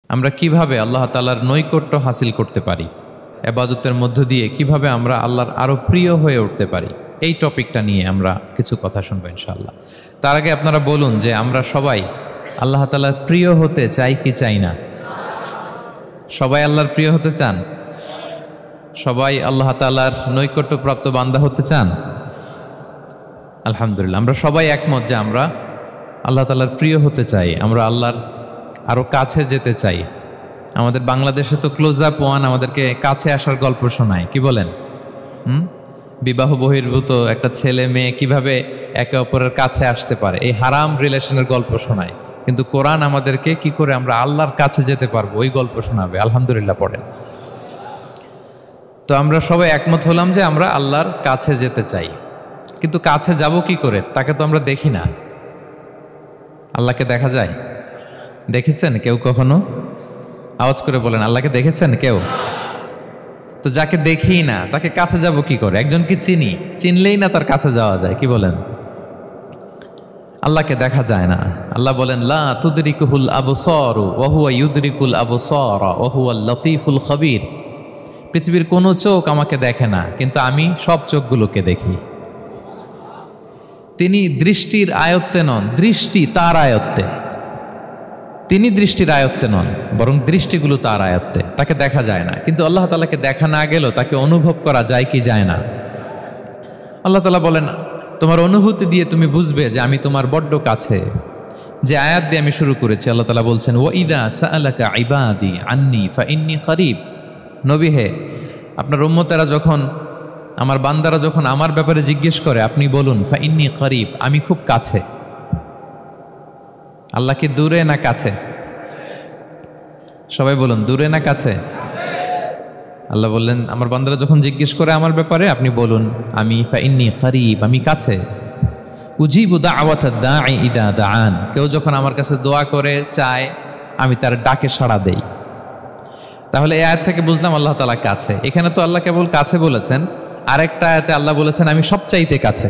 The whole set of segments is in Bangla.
আমরা কিভাবে আল্লাহ তাআলার নৈকট্য হাসিল করতে পারি, ইবাদতের মধ্য দিয়ে কিভাবে আমরা আল্লাহর আরও প্রিয় হয়ে উঠতে পারি, এই টপিকটা নিয়ে আমরা কিছু কথা শুনবো ইনশাআল্লাহ। তার আগে আপনারা বলুন যে আমরা সবাই আল্লাহ তাআলার প্রিয় হতে চাই কি চাই না? সবাই আল্লাহর প্রিয় হতে চান? সবাই আল্লাহ তাআলার নৈকট্যপ্রাপ্ত বান্দা হতে চান? আলহামদুলিল্লাহ, আমরা সবাই একমত যে আমরা আল্লাহ তাআলার প্রিয় হতে চাই, আমরা আল্লাহর আরও কাছে যেতে চাই। আমাদের বাংলাদেশে তো ক্লোজ আপ ওয়ান আমাদেরকে কাছে আসার গল্প শোনায়, কি বলেন? বিবাহ বহির্ভূত একটা ছেলে মেয়ে কিভাবে একে অপরের কাছে আসতে পারে, এই হারাম রিলেশনের গল্প শোনায়। কিন্তু কোরআন আমাদেরকে কি করে আমরা আল্লাহর কাছে যেতে পারবো ওই গল্প শোনাবে। আলহামদুলিল্লাহ পড়েন। তো আমরা সবাই একমত হলাম যে আমরা আল্লাহর কাছে যেতে চাই, কিন্তু কাছে যাব কি করে? তাকে তো আমরা দেখি না। আল্লাহকে দেখা যায়? দেখেছেন কেউ কখনো? আওয়াজ করে বলেন, আল্লাহকে দেখেছেন কেউ? তো যাকে দেখি না তাকে কাছে যাব কি করে? একজনকে চিনি, চিনলেই না তার কাছে যাওয়া যায়, কি বলেন? আল্লাহকে দেখা যায় না। আল্লাহ বলেন লা তুদরিকুহুল আবসারু ওয়া হুয়া ইউদরিকুল আবসারা ওয়া হুয়াল লতীফুল খবীর। পৃথিবীর কোনো চোখ আমাকে দেখে না, কিন্তু আমি সব চোখগুলোকে দেখি। তিনি দৃষ্টির আয়ত্তে নন, দৃষ্টি তার আয়ত্তে। তিনি দৃষ্টির আয়ত্তে নন, বরং দৃষ্টিগুলো তার আয়ত্তে। তাকে দেখা যায় না, কিন্তু আল্লাহ তাআলাকে দেখা না গেলেও তাকে অনুভব করা যায় কি যায় না? আল্লাহ তাআলা বলেন তোমার অনুভূতি দিয়ে তুমি বুঝবে যে আমি তোমার বড্ড কাছে। যে আয়াত দিয়ে আমি শুরু করেছি, আল্লাহ তাআলা বলছেন ওয়া ইযা সাআলাকা ইবাদি আন্নী ফাইন্নী করিব। নবী হে, আপনার উম্মতেরা যখন, আমার বান্দারা যখন আমার ব্যাপারে জিজ্ঞেস করে, আপনি বলুন ফাইন্নী করিব, আমি খুব কাছে। আল্লাহ কি দূরে না কাছে? সবাই বলুন, দূরে না কাছে? আল্লাহ বললেন আমার বান্দারা যখন জিজ্ঞেস করে আমার ব্যাপারে, আপনি বলুন আমি ফাইন্নী করিব, আমি কাছে। উজিবু দাওয়াতাদ দাঈ ইযা দাআন, কেউ যখন আমার কাছে দোয়া করে চায়, আমি তার ডাকে সাড়া দেই। তাহলে এই আয়াত থেকে বুঝলাম আল্লাহ তাআলা কাছে। এখানে তো আল্লাহ কেবল কাছে বলেছেন, আরেকটা আয়াতে আল্লাহ বলেছেন আমি সবচাইতে কাছে,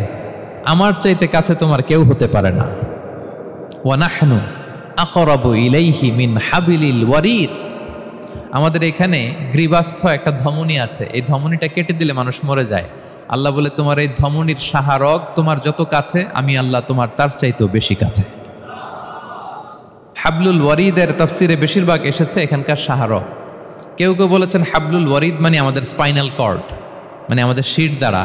আমার চাইতে কাছে তোমার কেউ হতে পারে না। ওয়া নাহনু আকরাবু ইলাইহি মিন হাবিলিল ওয়ারিদ। আমাদের এখানে গ্রীবাস্থ একটা ধমনী আছে, এই ধমনীটা কেটে দিলে মানুষ মরে যায়। আল্লাহ বলে তোমার এই ধমনীর সাহারক তোমার যত কাছে, আমি আল্লাহ তোমার তার চাইতেও বেশি কাছে। হাবলুল ওয়ারিদের তাফসিরে বেশিরভাগ এসেছে এখানকার সাহারক। কেউ কেউ বলেছেন হাবলুল ওয়ারিদ মানে আমাদের স্পাইনাল কর্ড, মানে আমাদের শির দ্বারা।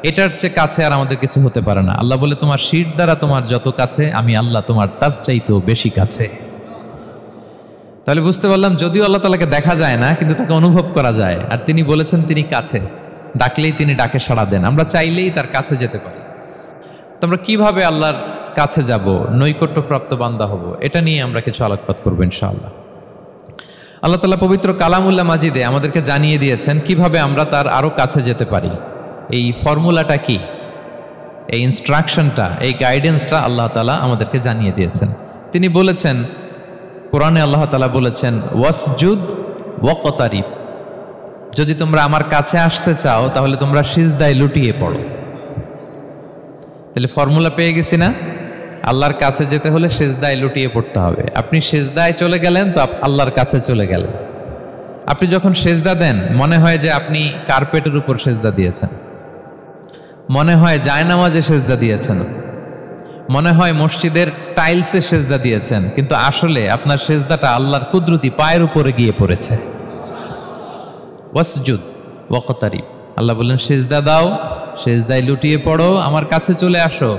এটার চেয়ে কাছে আর আমাদের কিছু হতে পারে না। আল্লাহ বলে তোমার শির দ্বারা তোমার যত কাছে, আমি আল্লাহ তোমার তার চাইতেও বেশি কাছে। তাহলে বুঝতে পারলাম যদিও আল্লাহ তাআলাকে দেখা যায় না, কিন্তু তাকে অনুভব করা যায়। আর তিনি বলেছেন তিনি কাছে, ডাকলেই তিনি ডাকে সাড়া দেন, আমরা চাইলেই তার কাছে যেতে পারি। তো আমরা কিভাবে আল্লাহর কাছে যাব, নৈকট্যপ্রাপ্ত বান্দা হব, এটা নিয়ে আমরা কিছু আলোকপাত করবো ইনশাআল্লাহ। আল্লাহ তাআলা পবিত্র কালামুল্লাহ মাজিদে আমাদেরকে জানিয়ে দিয়েছেন কিভাবে আমরা তার আরো কাছে যেতে পারি। এই ফর্মুলাটা কি, এই ইনস্ট্রাকশনটা, এই গাইডেন্সটা আল্লাহ তাআলা আমাদেরকে জানিয়ে দিয়েছেন। তিনি বলেছেন কোরআনে, আল্লাহ তাআলা বলেছেন ওয়াসজুদ ওয়াকতারিব, যদি তোমরা আমার কাছে আসতে চাও তাহলে তোমরা সিজদায় লুটিয়ে পড়ো। তাহলে ফর্মুলা পেয়ে গেছি না? আল্লাহর কাছে যেতে হলে সিজদায় লুটিয়ে পড়তে হবে। আপনি সিজদায় চলে গেলেন তো আল্লাহর কাছে চলে গেলেন। আপনি যখন সিজদা দেন মনে হয় যে আপনি কার্পেটের উপর সিজদা দিয়েছেন, মনে হয় জায়নামাজে সিজদা দিয়েছেন, মনে হয় মসজিদের টাইলসে সিজদা দিয়েছেন, কিন্তু আসলে আপনার সিজদাটা আল্লাহর কুদরতি পায়ের উপরে গিয়ে পড়েছে। ওয়াসজুদ ওয়াকতারিব, আল্লাহ বললেন সিজদা দাও, সিজদায় লুটিয়ে পড়ো, আমার কাছে চলে আসো।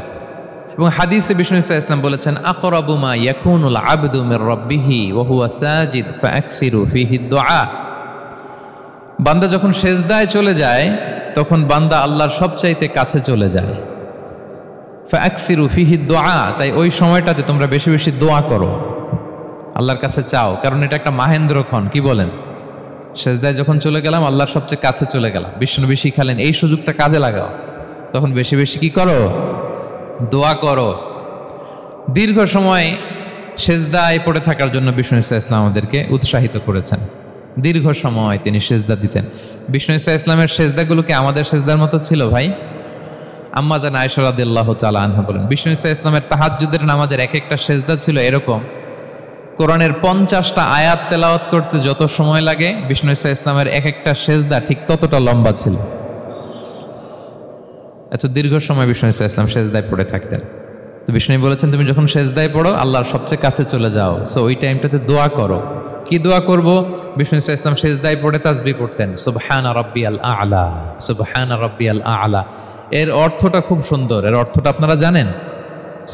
এবং হাদিসে বিষ্ণু ইসলাম বলেছেন আকরাবু মা ইয়াকুনুল আবদু মির রাব্বিহি ওয়া হুয়া সাজিদ ফাআকসিরু ফিহি দুআ। বান্দা যখন সিজদায় চলে যায় তখন বান্দা আল্লাহর সবচাইতে কাছে চলে যায়। ফাআকসিরু ফিহি দুআ, তাই ওই সময়টাতে তোমরা বেশি বেশি দোয়া করো, আল্লাহর কাছে চাও, কারণ এটা একটা মাহেন্দ্রক্ষণ। কি বলেন? সিজদায় যখন চলে গেলাম আল্লাহর সবচেয়ে কাছে চলে গেলাম। বিষ্ণুনবী শিখালেন এই সুযোগটা কাজে লাগাও, তখন বেশি বেশি কি করো? দোয়া করো। দীর্ঘ সময় সিজদায় পড়ে থাকার জন্য বিষ্ণু ইসলাম আমাদেরকে উৎসাহিত করেছেন। দীর্ঘ সময় তিনি সিজদা দিতেন। বিষ্ণু ইসলামের সিজদাগুলোকে আমাদের সিজদার মতো ছিল ভাই? আম্মা জান আয়েশা রাদিয়াল্লাহু তাআলা আনহা বলেন বিষ্ণু ইসলামের তাহাজ্জুদের নামাজের এক একটা সিজদা ছিল এরকম কোরআনের 50টা আয়াত তেলাওয়াত করতে যত সময় লাগে, বিষ্ণু ঈসা ইসলামের এক একটা সেজদা ঠিক ততটা লম্বা ছিল। এত দীর্ঘ সময় বিষ্ণু ঈসা ইসলাম সেজদায় পড়ে থাকতেন। তো বিষ্ণু বলেছেন, তুমি যখন সেজদায় পড়ো আল্লাহর সবচেয়ে কাছে চলে যাও, সো ওই টাইমটাতে দোয়া করো। কি দোয়া করব? বিষ্ণু ঈসা ইসলাম সেজদায় পড়ে তাসবিহ পড়তেন, সুবহানা রাব্বিয়াল আ'লা, সুবহানা রাব্বিয়াল আ'লা। এর অর্থটা খুব সুন্দর। এর অর্থটা আপনারা জানেন?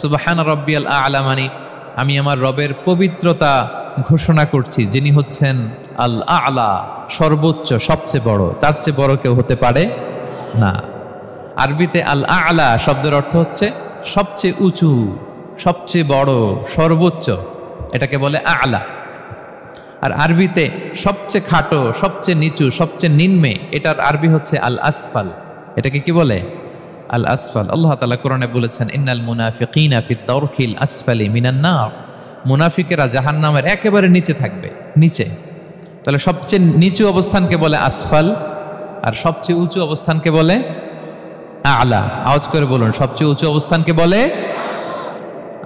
সুবহানা রাব্বিয়াল আ'লা মানে আমি আমার রবের পবিত্রতা ঘোষণা করছি, যিনি হচ্ছেন আল আ'লা, সর্বোচ্চ, সবচেয়ে বড়। তার চেয়ে বড় কেউ হতে পারে না। আরবিতে আল আ'লা শব্দের অর্থ হচ্ছে সবচেয়ে উঁচু, সবচেয়ে বড়, সর্বোচ্চ, এটাকে বলে আ'লা। আর আরবিতে সবচেয়ে খাটো, সবচেয়ে নিচু, সবচেয়ে নিম্নে, এটার আরবি হচ্ছে আল আসফাল। এটাকে কি বলে? আল আসফাল। আল্লাহ তাআলা কোরআনে বলেছেন, ইন্নাল মুনাফিকিনা ফিদ দারকিল আসফালি মিনান নার। মুনাফিকেরা জাহান্নামের একেবারে নিচে থাকবে, নিচে। তাহলে সবচেয়ে নিচু অবস্থানকে বলে আসফাল, আর সবচেয়ে উঁচু অবস্থানকে বলে আ'লা। আওয়াজ করে বলুন, সবচেয়ে উঁচু অবস্থানকে বলে?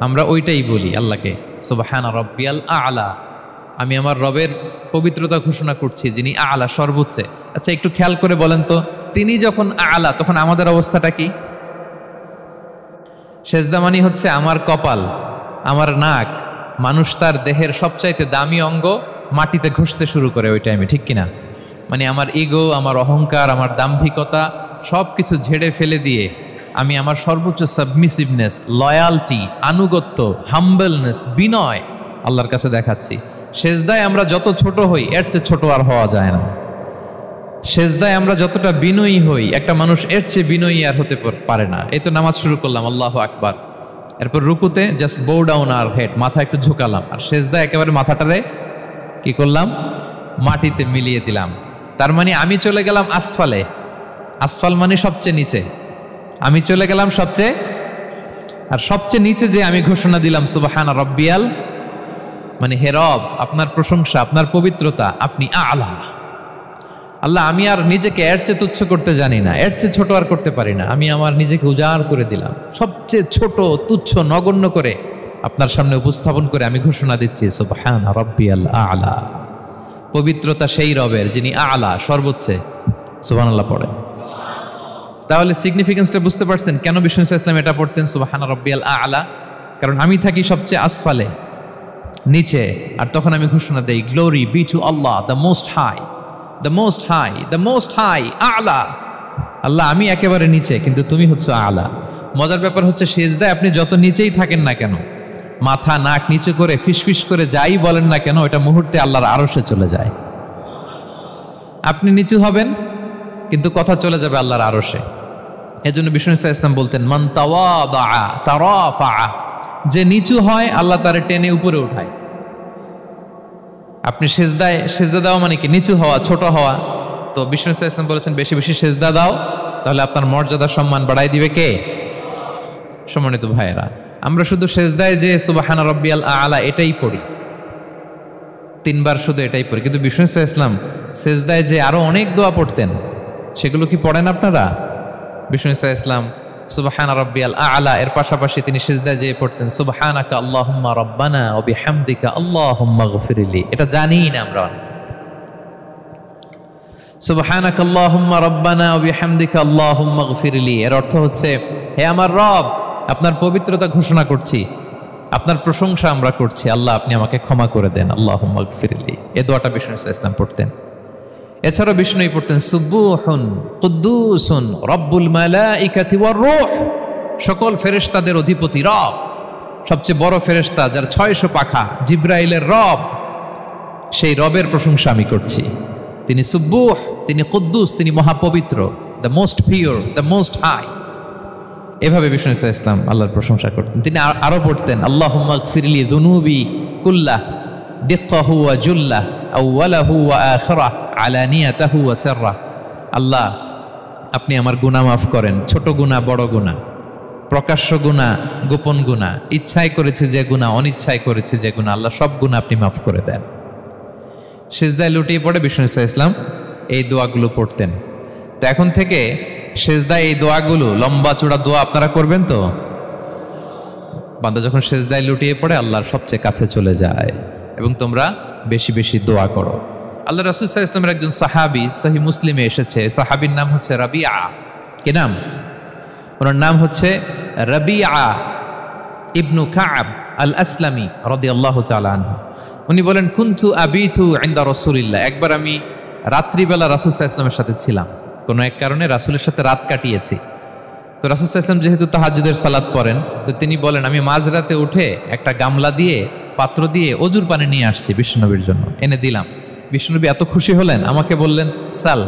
আমরা ওইটাই বলি আল্লাহকে, সুবহানা রাব্বিয়াল আ'লা। আমি আমার রবের পবিত্রতা ঘোষণা করছি, যিনি আ'লা, সর্বোচ্চ। আচ্ছা, একটু খেয়াল করে বলেন তো, তিনি যখন আ'লা তখন আমাদের অবস্থাটা কি? সেজদা মানে হচ্ছে আমার কপাল, আমার নাক। মানুষ তার দেহের সবচাইতে দামি অঙ্গ মাটিতে ঘষতে শুরু করে ওই টাইমে, ঠিক কিনা? মানে আমার ইগো, আমার অহংকার, আমার দাম্ভিকতা সব কিছু ঝেড়ে ফেলে দিয়ে আমি আমার সর্বোচ্চ সাবমিসিভনেস, লয়ালটি, আনুগত্য, হাম্বলনেস, বিনয় আল্লাহর কাছে দেখাচ্ছি। সেজদায় আমরা যত ছোট হই এর চেয়ে ছোট আর হওয়া যায় না। সেজদায় আমরা যতটা বিনয়ী হই, একটা মানুষ এর চেয়ে বিনয়ী আর হতে পারে না। এই তো নামাজ শুরু করলাম, আল্লাহু আকবার। এরপর রুকুতে জাস্ট বো ডাউন আর হেড, মাথা একটু ঝুঁকালাম। আর সেজদায় একেবারে মাথাটারে কি করলাম? মাটিতে মিলিয়ে দিলাম। তার মানে আমি চলে গেলাম আসফালে। আসফাল মানে সবচেয়ে নিচে। আমি চলে গেলাম সবচেয়ে, আর সবচেয়ে নিচে যে আমি ঘোষণা দিলাম সুবহানা রাব্বিয়াল, মানে হে রব, আপনার প্রশংসা, আপনার পবিত্রতা, আপনি আ'লা। আল্লাহ, আমি আর নিজেকে এর চেয়ে তুচ্ছ করতে জানি না, এর চেয়ে ছোট আর করতে পারি না। আমি আমার নিজেকে উজাড় করে দিলাম, সবচেয়ে ছোট, তুচ্ছ, নগণ্য করে আপনার সামনে উপস্থাপন করে আমি ঘোষণা দিচ্ছি সুবহানা রাব্বিয়াল আ'লা। পবিত্রতা সেই রবের যিনি আ'লা, সর্বোচ্চ। সুবহানাল্লাহ পড়ে। তাহলে সিগনিফিকেন্সটা বুঝতে পারছেন কেন বিষ্ণু ইসলাম এটা পড়তেন, সুবহানা রাব্বিয়াল আ'লা? কারণ আমি থাকি সবচেয়ে আসফালে, নিচে। আর তখন আমি ঘোষণা দেই, glory be to Allah, the most high, the most high, the most high, আ'লা। আল্লাহ, আমি একেবারে নিচে, কিন্তু তুমি হচ্ছে আ'লা। মজার ব্যাপার হচ্ছে, সেজদায় আপনি যত নিচেই থাকেন না কেন, মাথা নাক নিচু করে ফিসফিস করে যাই বলেন না কেন, এটা মুহূর্তে আল্লাহর আরশে চলে যায়। আপনি নিচু হবেন কিন্তু কথা চলে যাবে আল্লাহর আরশে। এজন্য বিষ্ণু ইসলাম বলতেন, মান তাওয়াদা তারাফা, যে নিচু হয় আল্লাহ তারে টেনে উপরে উঠায়। আপনি সেজদা দাও মানে কি? নিচু হওয়া, ছোট হওয়া। তো বিষ্ণু ইসলাম বলেছেন, বেশি বেশি সেজদা দাও, তাহলে আপনার মর্যাদা, সম্মান বাড়াই দিবে কে? সম্মানিত ভাইয়েরা, আমরা শুধু সেজদায় যে সুবহানা রাব্বিয়াল আ'লা এটাই পড়ি, 3 বার শুধু এটাই পড়ি। কিন্তু বিষ্ণু ইসলাম সেজদায় যে আরো অনেক দোয়া পড়তেন, সেগুলো কি পড়েন আপনারা? বিষ্ণু ইসলাম সুবহানা রাব্বিয়াল আ'লা এর পাশাপাশি তিনি সিজদায় যেয়ে পড়তেন সুবহানাকা আল্লাহুম্মা রাব্বানা ওয়া বিহামদিকা আল্লাহুম্মা গফিরলি। এটা জানি না আমরা অনেকে। সুবহানাকা আল্লাহুম্মা রাব্বানা ওয়া বিহামদিকা আল্লাহুম্মা গফিরলি এর অর্থ হচ্ছে, হে আমার রব, আপনার পবিত্রতা ঘোষণা করছি, আপনার প্রশংসা আমরা করছি, আল্লাহ আপনি আমাকে ক্ষমা করে দেন, আল্লাহুম্মা গফিরলি। এই দোয়াটা বিষ্ণু ইসলাম পড়তেন। এছাড়াও বিষ্ণুই পড়তেন সুবহুন কুদ্দুসুন রব্বুল মালাইকাতি ওয়ার রূহ, সকল ফেরেশতাদের অধিপতি রব, সবচেয়ে বড় ফেরেশতা যার 600 পাখা, জিব্রাইলের রব, সেই রবের প্রশংসা আমি করছি। তিনি সুবহুহ, তিনি কুদ্দুস, তিনি মহাপবিত্র, the most pure, the most high. এভাবে বিষ্ণু ইসলাম আল্লাহর প্রশংসা করতেন। তিনি আরো পড়তেন আল্লাহুম্মা গফিরলি যুনুবি কুল্লাহ দিক্কাহু ওয়া জুল্লাহ আউওয়ালাহু ওয়া আখিরাহ আলানিয়াতাহু ওয়া সিররাহ। আল্লাহ আপনি আমার গুনাহ মাফ করেন, ছোট গুনাহ, বড় গুনাহ, প্রকাশ্য গুনাহ, গোপন গুনাহ, ইচ্ছায় করেছে যে গুনাহ, অনিচ্ছায় করেছে যে গুনাহ, আল্লাহ সব গুনাহ আপনি মাফ করে দেন। সিজদায় লুটিয়ে পড়ে বিষ্ণু ইসলাম এই দোয়াগুলো পড়তেন। তো এখন থেকে সিজদায় এই দোয়াগুলো, লম্বা চূড়া দোয়া আপনারা করবেন তো? বান্দা যখন সিজদায় লুটিয়ে পড়ে আল্লাহর সবচেয়ে কাছে চলে যায়। এবং তোমরা বেশি বেশি দোয়া করো। আল্লাহ রাসূল সাল্লাল্লাহু আলাইহি ওয়াসাল্লামের একজন সাহাবী সহিহ মুসলিমে এসেছে, সাহাবীর নাম হচ্ছে রাবিআ। কি নাম? ওনার নাম হচ্ছে রাবিআ ইবনু কাব আল আসলামী রাদিয়াল্লাহু তাআলা আনহু। উনি বলেন, কুনতু আবিতু ইনদা রাসূলিল্লাহ, একবার আমি রাত্রিবেলা রাসূল সাল্লাল্লাহু আলাইহি ওয়াসাল্লামের সাথে ছিলাম, কোনো এক কারণে রাসূলের সাথে রাত কাটিয়েছি। তো রাসূল সাল্লাল্লাহু আলাইহি ওয়াসাল্লাম যেহেতু তাহাজ্জুদের সালাত পড়েন, তো তিনি বলেন আমি মাঝরাতে উঠে একটা গামলা দিয়ে পাত্র দিয়ে অজুর পানি নিয়ে আসছি বিশ্বনবীর জন্য, এনে দিলাম। বিশ্বনবী এত খুশি হলেন, আমাকে বললেন সাল,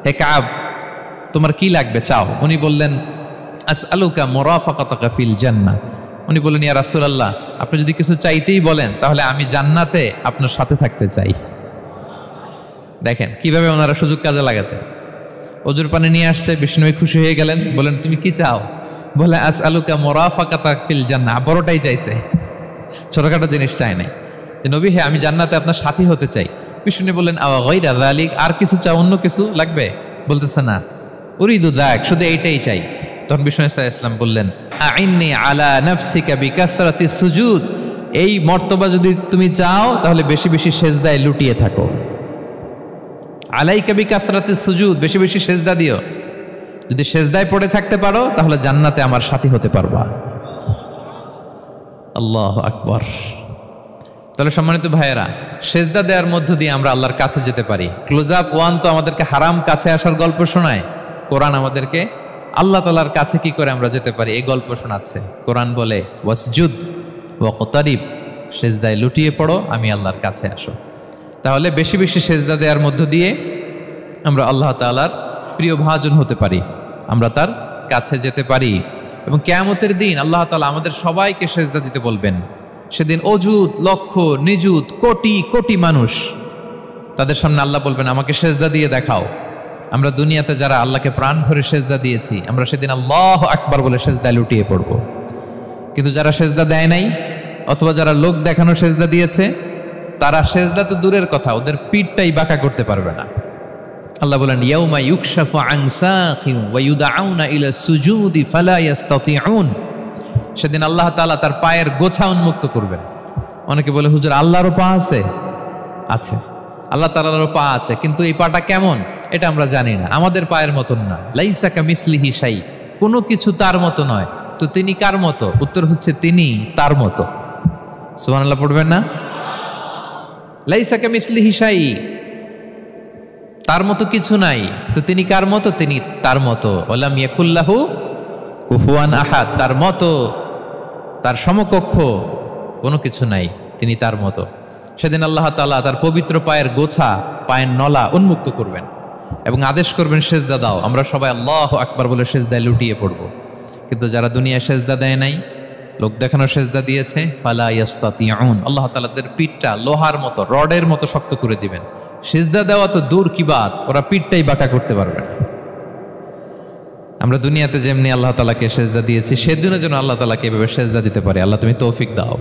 হে কাব তোমার কি লাগবে চাও। উনি বললেন আসআলুকা মুরাফাকাতাকা ফিল জান্নাহ। উনি বললেন ইয়া রাসূলুল্লাহ, আপনি যদি কিছু চাইতেই বলেন তাহলে আমি জান্নাতে আপনার সাথে থাকতে চাই। দেখেন কিভাবে ওনারা সুযোগ কাজে লাগাতেন। অজুর পানি নিয়ে আসছে, বিষ্ণু খুশি হয়ে গেলেন, বলেন তুমি কি চাও? বলে আসআলুকা মুরাফাকাতাকা ফিল জান্নাহ, বড়টাই চাইছে, ছোটখাটো জিনিস চাই নাই। নবী হে আমি জান্নাতে আপনার সাথী হতে চাই। বিষ্ণু বললেন আওয়া গায়রা যালিক, আর কিছু চাও, অন্য কিছু লাগবে? বলতেছে না, উরিদু যাক, শুধু এইটাই চাই। তখন বিষ্ণু সাল্লাল্লাহু আলাইহি ওয়াসাল্লাম বললেন আইন্নি আলা নাফসিকা বিকাসরাতিস সুজুদ, এই মর্তবা যদি তুমি চাও তাহলে বেশি বেশি সেজদায় লুটিয়ে থাকো। আলাইকা বিকাসরাতিস সুজুদ, বেশি বেশি সেজদা দিও। যদি সেজদায় পড়ে থাকতে পারো তাহলে জান্নাতে আমার সাথী হতে পারবা। আল্লাহু আকবার। তাহলে সম্মানিত ভাইয়েরা, সেজদা দেওয়ার মধ্য দিয়ে আমরা আল্লাহর কাছে যেতে পারি। ক্লোজ আপ ওয়ান তো আমাদেরকে হারাম কাছে আসার গল্প শোনায়, কোরআন আমাদেরকে আল্লাহ তাআলার কাছে কি করে আমরা যেতে পারি এই গল্প শোনাচ্ছে। কোরআন বলে ওয়াসজুদ ওয়াকতারিব, সেজদায় লুটিয়ে পড়ো, আমি আল্লাহর কাছে আসো। তাহলে বেশি বেশি সেজদা দেওয়ার মধ্য দিয়ে আমরা আল্লাহ তাআলার প্রিয় ভাজন হতে পারি, আমরা তার কাছে যেতে পারি। এবং কিয়ামতের দিন আল্লাহ তাআলা আমাদের সবাইকে সেজদা দিতে বলবেন। সেদিন অযুত লক্ষ নিযুত কোটি কোটি মানুষ, তাদের সামনে আল্লাহ বলবেন আমাকে সেজদা দিয়ে দেখাও। আমরা দুনিয়াতে যারা আল্লাহকে প্রাণ ভরে সেজদা দিয়েছি, আমরা সেদিন আল্লাহু আকবার বলে সেজদায় লুটিয়ে পড়ব। কিন্তু যারা সেজদা দেয় নাই, অথবা যারা লোক দেখানো সেজদা দিয়েছে, তারা সেজদা তো দূরের কথা, ওদের পিঠটাই বাঁকা করতে পারবে না। আল্লাহ বলেন ইয়াউমা ইউকশাফু আন সাকিন ওয়া ইউদআউনা ইলা সুজুদি ফালা ইস্তাতিউন, সেদিন আল্লাহ তাআলা তার পায়ের গোছা উন্মুক্ত করবেন। অনেকে বলে হুজুর আল্লাহরও পা আছে? আছে, আল্লাহ তাআলারও পা আছে, কিন্তু এই পাটা কেমন এটা আমরা জানি না, আমাদের পায়ের মতন না। লাইসা কামিসলিহি শাই, কোনো কিছু তার মতো নয়। তো তিনি কার মতো? উত্তর হচ্ছে তিনি তার মতো। সুবহানাল্লাহ পড়বেন না? লাইসা কামিসলিহি শাই, তার মতো কিছু নাই। তো তিনি কার মতো? তিনি তার মতো। ওয়ালাম ইয়াকুল্লাহু কুফুয়ান আহাদ, তার মতো, তার সমকক্ষ কোনো কিছু নাই, তিনি তার মতো। সেদিন আল্লাহ তাআলা তার পবিত্র পায়ের গোছা, পায়ের নলা উন্মুক্ত করবেন এবং আদেশ করবেন সেজদা দাও। আমরা সবাই আল্লাহু আকবার বলে সেজদায় লুটিয়ে পড়ব। কিন্তু যারা দুনিয়ায় সেজদা দেয় নাই, লোক দেখানো সেজদা দিয়েছে, ফালা ইস্তাতিউন, আল্লাহ তাআলা তাদের পিঠটা লোহার মতো, রডের মতো শক্ত করে দিবেন। সেজদা দেওয়া তো দূর কি বাত, ওরা পিঠটাই বাঁকা করতে পারবে না। আমরা দুনিয়াতে যেমনি আল্লাহ তাআলাকে সেজদা দিয়েছি, সেদিনও যেন আল্লাহ তাআলাকে এভাবে সেজদা দিতে পারে। আল্লাহ তুমি তৌফিক দাও।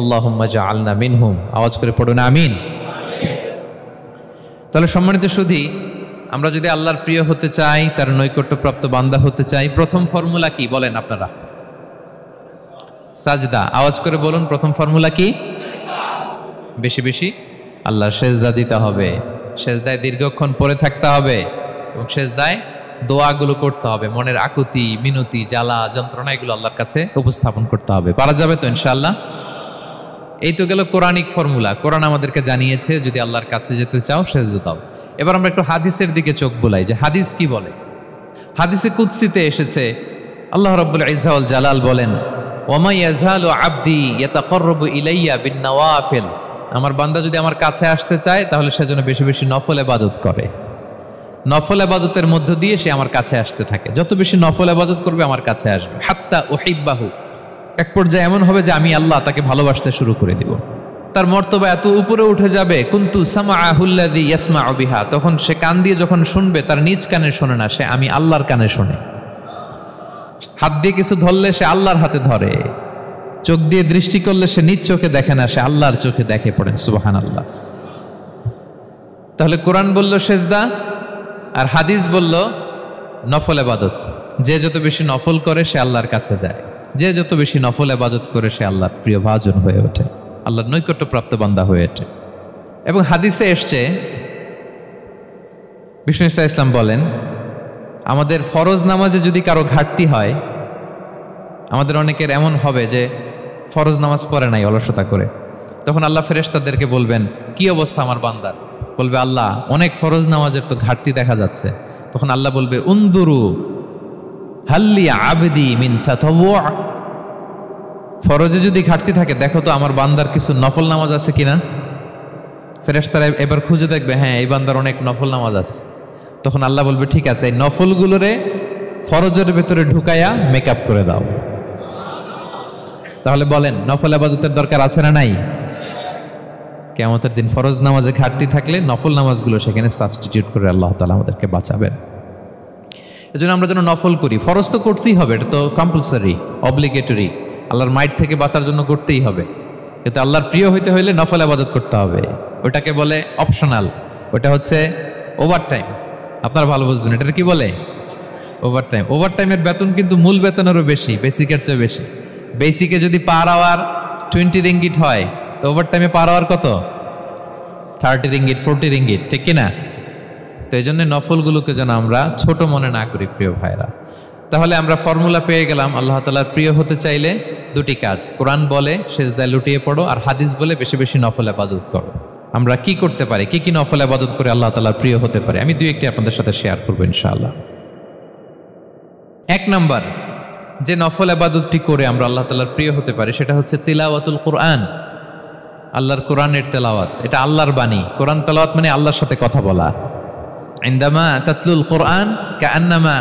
আল্লাহুম্মা জাআলনা মিনহুম, আওয়াজ করে পড়ুন আমিন। তাহলে সম্মানিত সুধী, আমরা যদি আল্লাহর প্রিয় হতে চাই, তার নৈকট্যপ্রাপ্ত বান্দা হতে চাই, প্রথম ফর্মুলা কি বলেন আপনারা? সাজদা। আওয়াজ করে বলুন, প্রথম ফর্মুলা কি? বেশি বেশি আল্লাহর সেজদা দিতে হবে, সেজদায় দীর্ঘক্ষণ পড়ে থাকতে হবে এবং সেজদায় দোয়াগুলো করতে হবে। মনের আকুতি মিনতি জ্বালা যন্ত্রণা এগুলো আল্লাহর কাছে উপস্থাপন করতে হবে। পারা যাবে তো ইনশাআল্লাহ? এই তো গেল কোরআনিক ফর্মুলা। কোরআন আমাদেরকে জানিয়েছে যদি আল্লাহর কাছে যেতে চাও সেজদা দাও। এবার আমরা একটু হাদিসের দিকে চোখ বুলাই যে হাদিস কি বলে। হাদিসে কুদসিতে এসেছে, আল্লাহ রাব্বুল ইজ্জা ওয়াল জালাল বলেন ওয়ামা ইয়াজালু আবদি ইয়াতাকাররাবু ইলাইয়া বিন-নওয়াফিল, আমার বান্দা যদি আমার কাছে আসতে চায় তাহলে সে যেন বেশি বেশি নফল ইবাদত করে। নফল ইবাদতের মধ্য দিয়ে সে আমার কাছে আসতে থাকে। যত বেশি নফল ইবাদত করবে আমার কাছে আসবে। হাত্তা উহিব্বাহু, এক পর্যায়ে এমন হবে যে আমি আল্লাহ তাকে ভালোবাসতে শুরু করে দিব। তার মর্তবা এত উপরে উঠে যাবে, কুনতু সামাআহুল্লাযী ইয়াসমাউ বিহা, তখন সে কান দিয়ে যখন শুনবে তার নিজ কানে শোনে না, সে আমি আল্লাহর কানে শোনে। হাত দিয়ে কিছু ধরলে সে আল্লাহর হাতে ধরে, চোখ দিয়ে দৃষ্টি করলে সে নিজ চোখে দেখে না, সে আল্লাহর চোখে দেখে। পড়েন সুবহানাল্লাহ। তাহলে কোরআন বলল সেজদা, আর হাদিস বলল নফল ইবাদত। যে যত বেশি নফল করে সে আল্লাহর কাছে যায়, যে যত বেশি নফল ইবাদত করে সে আল্লাহর প্রিয় ভাজন হয়ে ওঠে। আল্লাহর নৈকট্যপ্রাপ্ত বান্দা হয়ে ওঠে। এবং হাদিসে এসছে, বিষ্ণু ইসা ইসলাম বলেন, আমাদের ফরজ নামাজে যদি কারো ঘাটতি হয়, আমাদের অনেকের এমন হবে যে ফরজ নামাজ পড়ে নাই অলসতা করে, তখন আল্লাহ ফেরেশতাদেরকে বলবেন, কি অবস্থা আমার বান্দার? বলবে, আল্লাহ অনেক ফরজ নামাজের তো ঘাটতি দেখা যাচ্ছে। তখন আল্লাহ বলবে, উনদুরু হাল্লি আবদি মিন তাতাওয়ু, ফরজে যদি ঘাটতি থাকে দেখো তো আমার বান্দার কিছু নফল নামাজ আছে কিনা। ফেরেশতারা এবার খুঁজে দেখবে, হ্যাঁ এই বান্দার অনেক নফল নামাজ আছে। তখন আল্লাহ বলবে, ঠিক আছে, এই নফলগুলোরে ফরজের ভেতরে ঢুকাইয়া মেকআপ করে দাও। তাহলে বলেন, নফল ইবাদতের দরকার আছে না নাই? কিয়ামতের দিন ফরজ নামাজে ঘাটতি থাকলে নফল নামাজগুলো সেখানে সাবস্টিটিউট করে আল্লাহ তাআলা আমাদেরকে বাঁচাবেন। এজন্য আমরা যেন নফল করি। ফরজ তো করতেই হবে, এটা তো কম্পালসারি, অব্লিগেটরি, আল্লাহর মাইট থেকে বাঁচার জন্য করতেই হবে। কিন্তু আল্লাহর প্রিয় হইতে হইলে নফল ইবাদত করতে হবে। ওটাকে বলে অপশনাল, ওটা হচ্ছে ওভারটাইম। আপনারা ভালো বুঝবেন, এটা কি বলে? ওভারটাইম। ওভারটাইমের বেতন কিন্তু মূল বেতনেরও বেশি, বেসিকের চেয়ে বেশি। বেসিকে যদি পার আওয়ার 20 রিঙ্গিট হয়, তো ওভারটাইমে পার আওয়ার কত? 30 রিঙ্গিট, 40 রিঙ্গিট, ঠিক কিনা? তো এই জন্য নফলগুলোকে যেন আমরা ছোট মনে না করি প্রিয় ভাইরা। তাহলে আমরা ফর্মুলা পেয়ে গেলাম, আল্লাহ তাআলার প্রিয় হতে চাইলে দুটি কাজ, কোরআন বলে সিজদায় লুটিয়ে পড়ো, আর হাদিস বলে বেশি বেশি নফল ইবাদত করো। আমরা কি করতে পারি, কি কি নফল ইবাদত করে আল্লাহ তাআলার প্রিয় হতে পারি, আমি দুই একটি আপনাদের সাথে শেয়ার করবো ইনশাআল্লাহ। এক নাম্বার যে নফল ইবাদতটি করে আমরা আল্লাহ তাআলার প্রিয় হতে পারি সেটা হচ্ছে তিলাওয়াতুল কোরআন, আল্লাহর কোরআনের তেলাওয়াত। এটা আল্লাহর বাণী। কোরআন তেলাওয়াত মানে আল্লাহর সাথে কথা বলা। ইনদামা তাতলুল কোরআন কাআন্নামা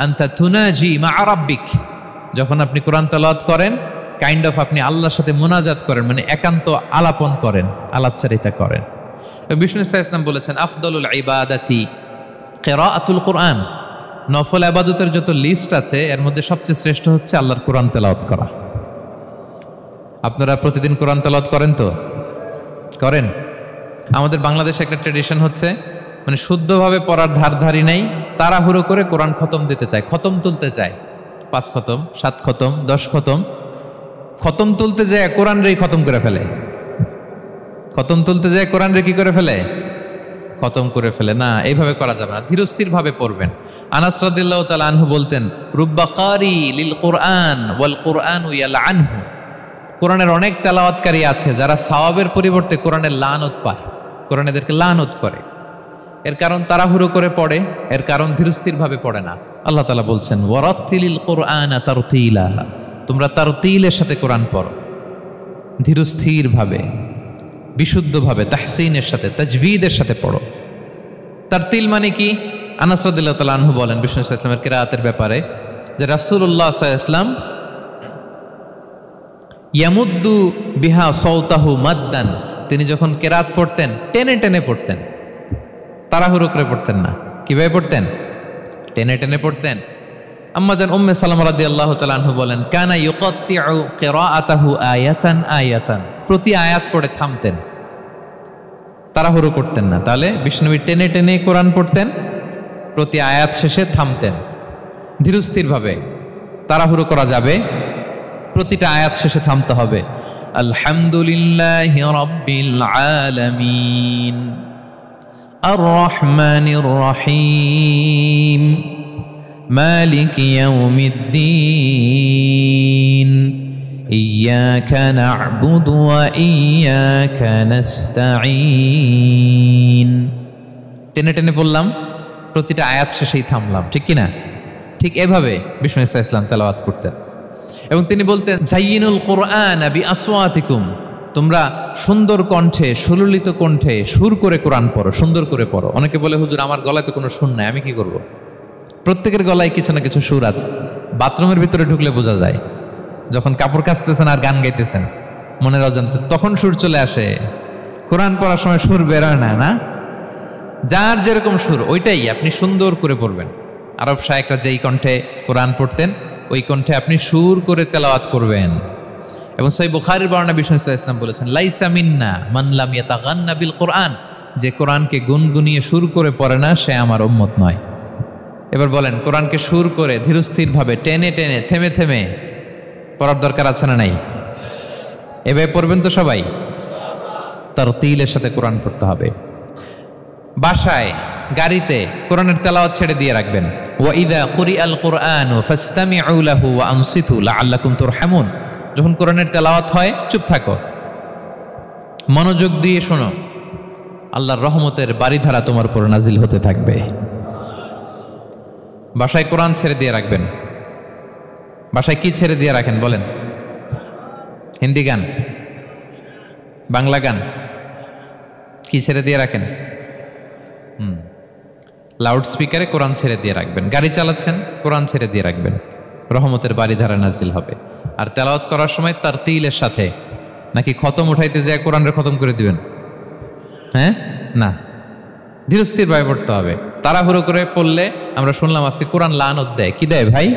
আনতা তুনাজি মা রাব্বিক, যখন আপনি কোরআন তেলাওয়াত করেন কাইন্ড অফ আপনি আল্লাহর সাথে মুনাজাত করেন, মানে একান্ত আলাপন করেন, আলাপচারিতা করেন। বিষ্ণু সাল্লাল্লাহু আলাইহি ওয়াসাল্লাম বলেছেন, আফদলুল ইবাদাতি কিরাআতুল কোরআন, নফল ইবাদতের যত লিস্ট আছে এর মধ্যে সবচেয়ে শ্রেষ্ঠ হচ্ছে আল্লাহর কোরআন তেলাওয়াত করা। আপনারা প্রতিদিন কোরআন তেলাওয়াত করেন তো? করেন? আমাদের বাংলাদেশে একটা ট্র্যাডিশন হচ্ছে, মানে শুদ্ধভাবে পড়ার ধারধারি নেই, তাড়াহুড়ো করে কোরআন খতম দিতে চায়, খতম তুলতে চায়, 5 খতম, 7 খতম, 10 খতম। খতম তুলতে যায় কোরআন রে খতম করে ফেলে, খতম তুলতে যায় কোরআন রে কি করে ফেলে? খতম করে ফেলে। না, এইভাবে করা যাবে না, ধীরস্থির ভাবে পড়বেন। আনাস রাদিয়াল্লাহু তাআলা আনহু বলতেন, রুব্বা কারি লিল কোরআন ওয়াল কোরআনু ইয়ালআনহু, কোরআনের অনেক তেলাওয়াতকারী আছে যারা সওয়াবের পরিবর্তে কোরআনের লানত পায়, কোরআন এদেরকে লানত করে। এর কারণ তাড়াহুড়ো করে পড়ে, এর কারণ ধীরস্থির ভাবে পড়ে না। আল্লাহ তাআলা বলছেন, ওয়ারাত্তিলিল কোরআনা তারতিলা, তোমরা তারতিলের সাথে কোরআন পড়ো, ধীরস্থির ভাবে, বিশুদ্ধভাবে, তাহসিনের সাথে, তাজবিদের সাথে পড়ো। তারতিল মানে কি? আনাস রাদিয়াল্লাহু তাআলা আনহু বলেন বিষ্ণু সাল্লাল্লাহু আলাইহি ওয়াসাল্লামের কিরাআতের ব্যাপারে যে রাসূলুল্লাহ সাল্লাল্লাহু আলাইহি ওয়াসাল্লাম ইয়ামুদ্দু বিহা সাওতাহু মাদ্দান, তিনি যখন কিরাআত পড়তেন টেনে টেনে পড়তেন, তাড়াহুড়ো করে পড়তেন না। কিভাবে পড়তেন? টেনে টেনে পড়তেন। আম্মা জান উম্মে সালামা রাদিয়াল্লাহু তাআলা আনহা বলেন, কানা ইউকাত্তিউ কিরাআতাহু আয়াতান আয়াতান, প্রতি আয়াত পড়ে থামতেন, তাড়াহুড়ো করতেন না। তাহলে বিষ্ণুবী টেনে টেনে কোরআন পড়তেন, প্রতি আয়াত শেষে থামতেন, ধীরস্থিরভাবে। তাড়াহুড়ো করা যাবে, প্রতিটা আয়াত শেষে থামতে হবে। আলহামদুলিল্লাহি রাব্বিল আলামিন আর রহমানির রহিম মালিকি ইয়াউমিদ্দিন ইয়্যাকা না'বুদু ওয়া ইয়্যাকা নাস্তাঈন। টেনে টেনে বললাম, প্রতিটা আয়াত শেষেই থামলাম, ঠিক কিনা? ঠিক এভাবে বিষ্ণু ইসা ইসলাম তেলাওয়াত করতেন। এবং তিনি বলতেন, জাইয়িনুল কোরআন বিআসওয়াতিকুম, তোমরা সুন্দর কণ্ঠে, সুললিত কণ্ঠে সুর করে কোরআন পড়ো, সুন্দর করে পড়ো। অনেকে বলে, হুজুর আমার গলায় তো কোনো সুর নাই, আমি কি করব? প্রত্যেকের গলায় কিছু না কিছু সুর আছে। বাথরুমের ভিতরে ঢুকলে বোঝা যায়, যখন কাপড় কাচতেছেন আর গান গাইতেছেন মনের অজান্তে, তখন সুর চলে আসে। কোরআন পড়ার সময় সুর বেরোয় না, না? যার যেরকম সুর ওইটাই আপনি সুন্দর করে পড়বেন। আরব শায়েখরা যেই কণ্ঠে কোরআন পড়তেন ওই কণ্ঠে আপনি সুর করে তেলাওয়াত করবেন। এবং সহিহ বুখারীর বর্ণনা বিষ্ণু সাল্লাল্লাহু আলাইহি ওয়াসাল্লাম বলেছেন, লাইসা মিন্না মান লাম ইয়াতাগান্না বিল কোরআন, যে কোরআনকে গুনগুনিয়ে সুর করে পড়ে না সে আমার উম্মত নয়। এবার বলেন, কোরআনকে সুর করে ধীরস্থির ভাবে, টেনে টেনে, থেমে থেমে পড়ার দরকার আছে না নাই? এভাবে পড়বেন তো সবাই? তারতিলের সাথে কোরআন পড়তে হবে। বাসায়, গাড়িতে কোরআনের তেলাওয়াত ছেড়ে দিয়ে রাখবেন। ওয়া ইযা কুরিআল কুরআনু ফাসতামিউ লাহু ওয়া আনসিতু লাআল্লাকুম তুরহামুন। যখন কোরআনের তেলাওয়াত হয় চুপ থাকো, মনোযোগ দিয়ে শোনো, আল্লাহর রহমতের বারিধারা তোমার উপর নাজিল হতে থাকবে। বাসায় কোরআন ছেড়ে দিয়ে রাখবেন। বাসায় কি ছেড়ে দিয়ে রাখেন বলেন? হিন্দি গান, বাংলা গান, কি ছেড়ে দিয়ে রাখেন? লাউড স্পিকারে কোরআন ছেড়ে দিয়ে রাখবেন। গাড়ি চালাচ্ছেন, কোরআন ছেড়ে দিয়ে রাখবেন, রহমতের বারিধারা নাজিল হবে। আর তেলাওয়াত করার সময় তারতিলের সাথে, নাকি খতম উঠাইতে যায় কোরআনের খতম করে দিবেন? হ্যাঁ, না, ধীরস্থির ভাবে পড়তে হবে। তাড়াহুড়ো করে পড়লে আমরা শুনলাম আজকে কোরআন লানত দেয়। কি দেয় ভাই?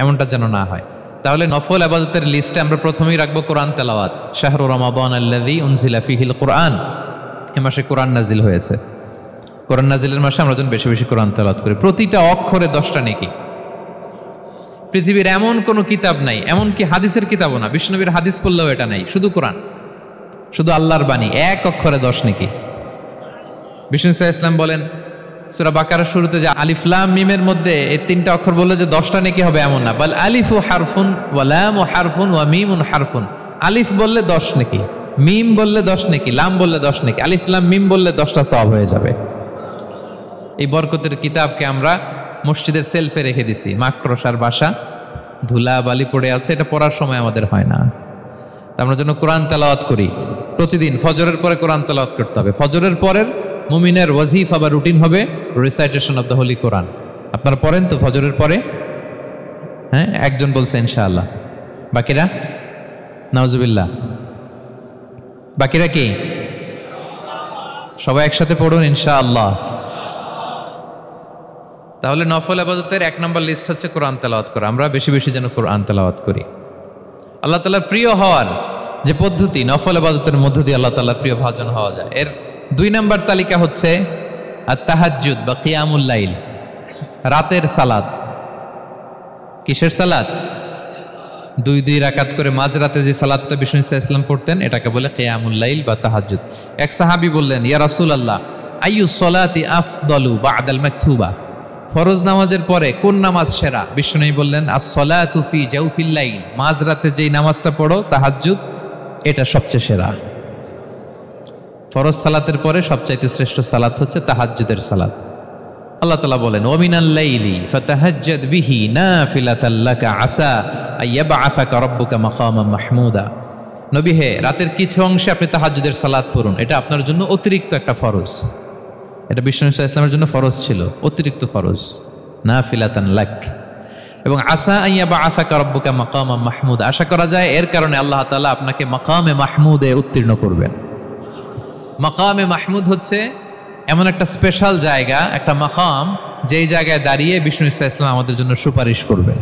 এমনটা যেন না হয়। তাহলে নফল ইবাদতের লিস্টে আমরা প্রথমেই রাখবো কোরআন তেলাওয়াত। শাহরু রমাদান আল্লাযী উনজিলা ফীহিল কুরআন। এ মাসে কোরআন নাজিল হয়েছে। কোরআন নাজিলের মাসে আমরা যেন বেশি বেশি কোরআন তেলাওয়াত করি। প্রতিটা অক্ষরে 10টা নেকি। পৃথিবীর এমন কোনো কিতাব নাই, এমনকি হাদিসের কিতাবও না, বিষ্ণুনবীর হাদিস পড়লেও এটা নাই, শুধু কোরআন, শুধু আল্লাহর বাণী, এক অক্ষরে 10 নেকি। বিষ্ণু ইসলাম বলেন সূরা বাকারার শুরুতে যে আলিফ লাম মিমের মধ্যে এই 3টা অক্ষর বললে যে 10টা নেকি হবে এমন না, বল আলিফু হারফুন ওয়া লামু হারফুন ওয়া মিমুন হারফুন। আলিফ বললে 10 নেকি, মিম বললে 10 নেকি, লাম বললে 10 নেকি, আলিফ লাম মিম বললে 10টা সওয়াব হয়ে যাবে। এই বরকতের কিতাবকে আমরা মসজিদের সেলফে রেখে দিছি। মাকড়সার বাসা, ধুলা বালি পড়ে আছে, এটা পড়ার সময় আমাদের হয় না। আমরা যেন কোরআন তেলাওয়াত করি প্রতিদিন। ফজরের পরে কোরআন তেলাওয়াত করতে হবে। ফজরের পরের মুমিনের ওয়াজিফা বা রুটিন হবে রিসাইটেশন অফ দ্য হোলি কোরআন। আপনারা পড়েন তো ফজরের পরে? হ্যাঁ, একজন বলছে ইনশাআল্লাহ, বাকিরা নাউজুবিল্লাহ। বাকিরা কি? সবাই একসাথে পড়ুন ইনশাআল্লাহ। তাহলে নফল ইবাদতের 1 নম্বর লিস্ট হচ্ছে কোরআন তেলাওয়াত করা। আমরা বেশি বেশি যেন কোরআন তেলাওয়াত করি। আল্লাহ তাআলার প্রিয় হওয়ার যে পদ্ধতি, নফল ইবাদতের মধ্য দিয়ে আল্লাহ তাআলার প্রিয় ভাজন হওয়া যায়। এর 2 নম্বর তালিকা হচ্ছে আত-তাহাজ্জুদ বা কিয়ামুল লাইল, রাতের সালাত। কিসের সালাত? 2 রাকাত করে মাঝরাতে যে সালাতটা বিষ্ণু ইসলাম পড়তেন এটাকে বলে কিয়ামুল লাইল বা তাহাজ্জুদ। এক সাহাবী বললেন, ইয়া রাসূলুল্লাহ, আইয়ুস সালাতি আফদালু বা'দাল মাকতুবা। ফরজ নামাজের পরে কোন নামাজ সেরা? বিষ্ণু বললেন, আস-সালাতু ফি জাওফিল লাইল। মাঝরাতে যেই নামাজটা পড়ো তাহাজ্জুদ, এটা সবচেয়ে সেরা। ফরজ সালাতের পরে সবচাইতে শ্রেষ্ঠ সালাত হচ্ছে তাহাজ্জুদের সালাত। আল্লাহ তাআলা বলেন, ওয়া মিনাল লাইলি ফাতাহাজ্জাদ বিহি নাফিলাতাল লাকা আসা আইয়াবআসাকা রাব্বুকা মাকামান মাহমুদা। নবী হে, রাতের কিছু অংশে আপনি তাহাজ্জুদের সালাত পড়ুন, এটা আপনার জন্য অতিরিক্ত একটা ফরজ। এটা বিষ্ণু ইসলামের জন্য ফরজ ছিল, অতিরিক্ত ফরজ, নাফিলাতান লাক। এবং আসা আইয়াবআসাকা রাব্বুকা মাকামান মাহমুদা, আশা করা যায় এর কারণে আল্লাহ তাআলা আপনাকে মাকামে মাহমুদে উত্তীর্ণ করবেন। মাকামে মাহমুদ হচ্ছে এমন একটা স্পেশাল জায়গা, একটা মাকাম, যেই জায়গায় দাঁড়িয়ে বিষ্ণু ইসলাম আমাদের জন্য সুপারিশ করবেন।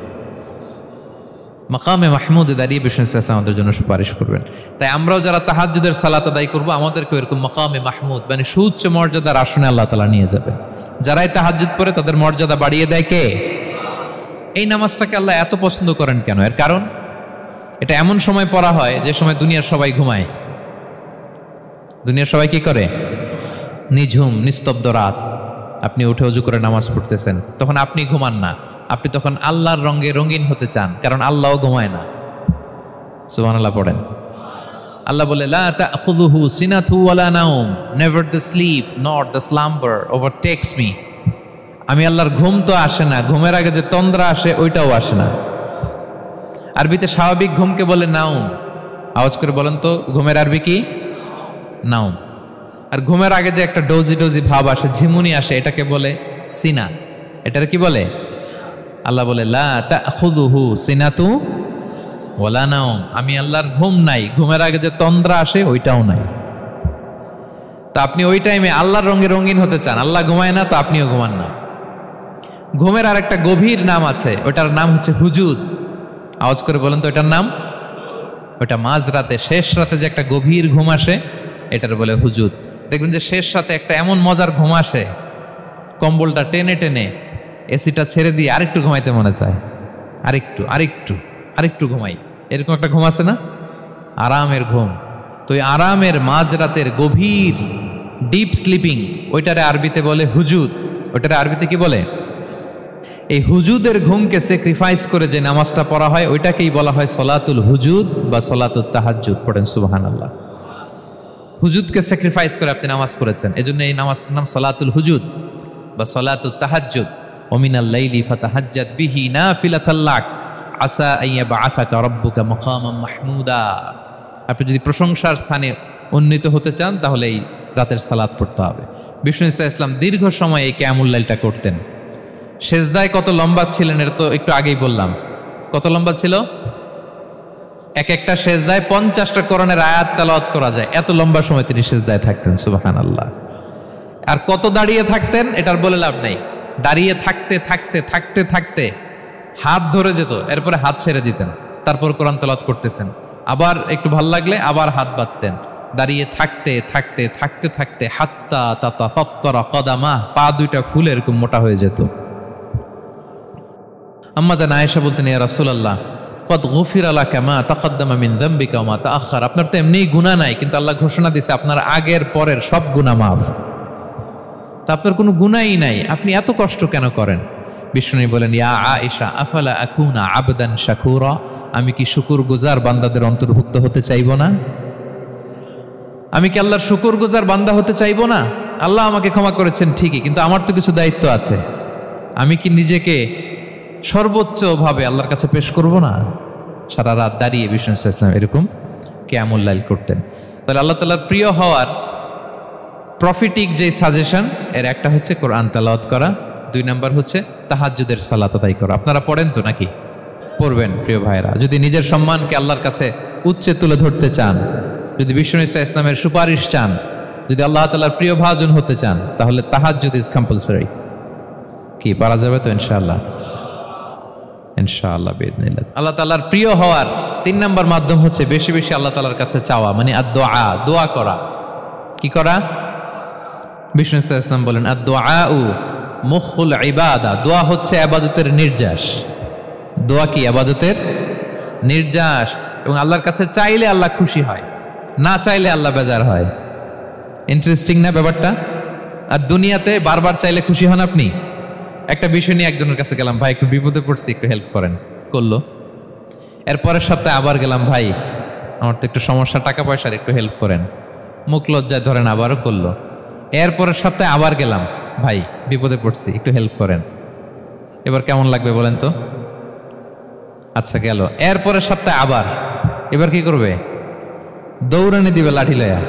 মাকামে মাহমুদে দাঁড়িয়ে বিষ্ণু ইসলাম আমাদের জন্য সুপারিশ করবেন। তাই আমরাও যারা তাহাজ্জুদের সালাত আদায় করবো, আমাদেরকে এরকম মাকামে মাহমুদ মানে সুউচ্চ মর্যাদার আসনে আল্লাহ তাআলা নিয়ে যাবেন। যারাই তাহাজ্জুদ পড়ে তাদের মর্যাদা বাড়িয়ে দেয় কে? এই নামাজটাকে আল্লাহ এত পছন্দ করেন কেন? এর কারণ, এটা এমন সময় পড়া হয় যে সময় দুনিয়ার সবাই ঘুমায়। দুনিয়ার সবাই কি করে? নিঝুম নিস্তব্ধ রাত, আপনি উঠে ওযু করে নামাজ পড়তেছেন, তখন আপনি ঘুমান না, আপনি তখন আল্লাহর রঙে রঙিন হতে চান, কারণ আল্লাহও ঘুমায় না। সুবহানাল্লাহ পড়েন। আল্লাহ বলে, লা তাখুযুহু সিনাতু ওয়ালা নাওম, never the sleep not the slumber overtakes me. আমি আল্লাহর ঘুম তো আসে না, ঘুমের আগে যে তন্দ্রা আসে ওইটাও আসে না। আরবিতে স্বাভাবিক ঘুমকে বলে নাওম। আওয়াজ করে বলেন তো, ঘুমের আরবি কি? নাওম। আর ঘুমের আগে যে একটা ডোজি ডোজি ভাব আসে, ঝিমুনি আসে, এটাকে বলে সিনা। এটার কি বলে? আল্লাহ বলে, লা তাখুযুহু সিনাতু ওয়ালা নাওম, আমি আল্লাহর ঘুম নাই, ঘুমের আগে যে তন্দ্রা আসে ওইটাও নাই। তো আপনি ওই টাইমে আল্লাহর রঙে রঙিন হতে চান, আল্লাহ ঘুমায় না, তো আপনিও ঘুমান না। ঘুমের আর একটা গভীর নাম আছে, ওটার নাম হচ্ছে হুজুদ। আওয়াজ করে বলেন তো ওটার নাম? ওটা মাঝরাতে, শেষ রাতে যে একটা গভীর ঘুম আসে, এটার বলে হুজুদ। দেখবেন যে শেষ রাতে একটা এমন মজার ঘুম আসে, কম্বলটা টেনে টেনে এসিটা ছেড়ে দিয়ে আরেকটু ঘুমাইতে মনে চায়, আরেকটু আরেকটু আরেকটু ঘুমাই, এরকম একটা ঘুম আছে না? আরামের ঘুম। তো ওই আরামের মাঝরাতের গভীর ডিপ স্লিপিং, ওইটারে আরবিতে বলে হুজুদ। ওইটারে আরবিতে কি বলে? এই হুজুদের ঘুমকে স্যাক্রিফাইস করে যে নামাজটা পড়া হয় ওইটাকেই বলা হয় সলাতুল হুজুদ বা সলাতুল তাহাজ্জুদ। পড়েন সুবহানাল্লাহ। হুজুদকে স্যাক্রিফাইস করে আপনি নামাজ পড়েছেন, এজন্য এই নামাজটার নাম সলাতুল হুজুদ বা সলাতুল তাহাজ্জুদ। ওমিনাল লাইলি ফাতাহাজ্জাদ বিহি নাফিলাতাল লাক আসা আইয়াবআসাকা রাব্বুকা মাকামান মাহমুদা। আপনি যদি প্রশংসার স্থানে উন্নীত হতে চান তাহলে এই রাতের সালাত পড়তে হবে। বিষ্ণু ইসলাম দীর্ঘ সময় এই কিয়ামুল লাইলটা করতেন। সেজদায় কত লম্বা ছিলেন এটা তো একটু আগেই বললাম। কত লম্বা ছিল? এক একটা সেজদায় 50টা কোরআনের আয়াত তেলাওয়াত করা যায়, এত লম্বা সময় তিনি সেজদায় থাকতেন। সুবহানাল্লাহ। আর কত দাঁড়িয়ে থাকতেন এটার বলে লাভ নেই। দাঁড়িয়ে থাকতে থাকতে থাকতে থাকতে হাত ধরে যেত, এরপরে হাত ছেড়ে দিতেন, তারপর কোরআন তেলাওয়াত করতেছেন। আবার একটু ভাল লাগলে আবার হাত বাঁধতেন। দাঁড়িয়ে থাকতে থাকতে থাকতে থাকতে হাত্তা তাতাফাত্তারা কদামা, পা দুইটা ফুলে এরকম মোটা হয়ে যেত। আম্মা জান আয়েশা বলতেন, ইয়া রাসূলুল্লাহ কদ গুফিরা লাকা মা তাকদ্দামা মিন যামবিকা ওয়া মা তাআখার। আপনার তো এমনিই গুনাহ নাই, কিন্তু আল্লাহ ঘোষণা দিয়েছে আপনার আগের পরের সব গুনাহ মাফ। তা আপনার কোনো গুনাহই নাই, আপনি এত কষ্ট কেন করেন? বিষ্ণু বলেন, ইয়া আয়েশা আফালা আকুনা আবদান শাকুরা, আমি কি শুকরগুজার বান্দাদের অন্তর্ভুক্ত হতে চাইবো না? আমি কি আল্লাহর শুকরগুজার বান্দা হতে চাইবো না? আল্লাহ আমাকে ক্ষমা করেছেন ঠিকই, কিন্তু আমার তো কিছু দায়িত্ব আছে। আমি কি নিজেকে সর্বোচ্চ ভাবে আল্লাহর কাছে পেশ করব না? সারা রাত দাঁড়িয়ে বিষ্ণু ইসলাম এরকম কিয়ামুল লাইল করতেন। তাহলে আল্লাহ তাআলার প্রিয় হওয়ার প্রফিটিক যে সাজেশন, এর একটা হচ্ছে কোরআন তেলাওয়াত করা, 2 নাম্বার হচ্ছে তাহাজ্জুদের সালাত আদায় করা। আপনারা পড়েন তো নাকি? পড়বেন প্রিয় ভাইরা। যদি নিজের সম্মানকে আল্লাহর কাছে উচ্চে তুলে ধরতে চান, যদি বিষ্ণু ইসলামের সুপারিশ চান, যদি আল্লাহ তাআলার প্রিয় ভাজন হতে চান, তাহলে তাহাজ্জুদ ইজ কম্পালসরি। কি পারা যাবে তো? ইনশাআল্লাহ, ইনশাআল্লাহ বিইذنিল্লাহ। আল্লাহ তাআলার প্রিয় হওয়ার 3 নাম্বার মাধ্যম হচ্ছে বেশি বেশি আল্লাহ তাআলার কাছে চাওয়া, মানে আদ-দুআ, দোয়া করা। কি করা? বিষ্ণু ইসলাম বলেন, আদ-দুআউ মুখুল ইবাদা, দোয়া হচ্ছে ইবাদতের নির্যাস। দোয়া কি? ইবাদতের নির্যাস। এবং আল্লাহর কাছে চাইলে আল্লাহ খুশি হয়, না চাইলে আল্লাহ বেজার হয়। ইন্টারেস্টিং না ব্যাপারটা? আর দুনিয়াতে বারবার চাইলে খুশি হন আপনি? একটা বিষয় নিয়ে একজনের কাছে গেলাম, ভাই একটু বিপদে পড়ছি, একটু হেল্প করেন, করলো। এরপরের সপ্তাহে আবার গেলাম, ভাই আমার তো একটু সমস্যা, টাকা পয়সার, একটু হেল্প করেন। মুখ লজ্জায় ধরেন, আবারও করলো। এরপরের সপ্তাহে আবার গেলাম, ভাই বিপদে পড়ছি, একটু হেল্প করেন। এবার কেমন লাগবে বলেন তো? আচ্ছা গেল। এরপরের সপ্তাহে আবার, এবার কি করবে? দৌড়ানি দিবে লাঠি লয়া।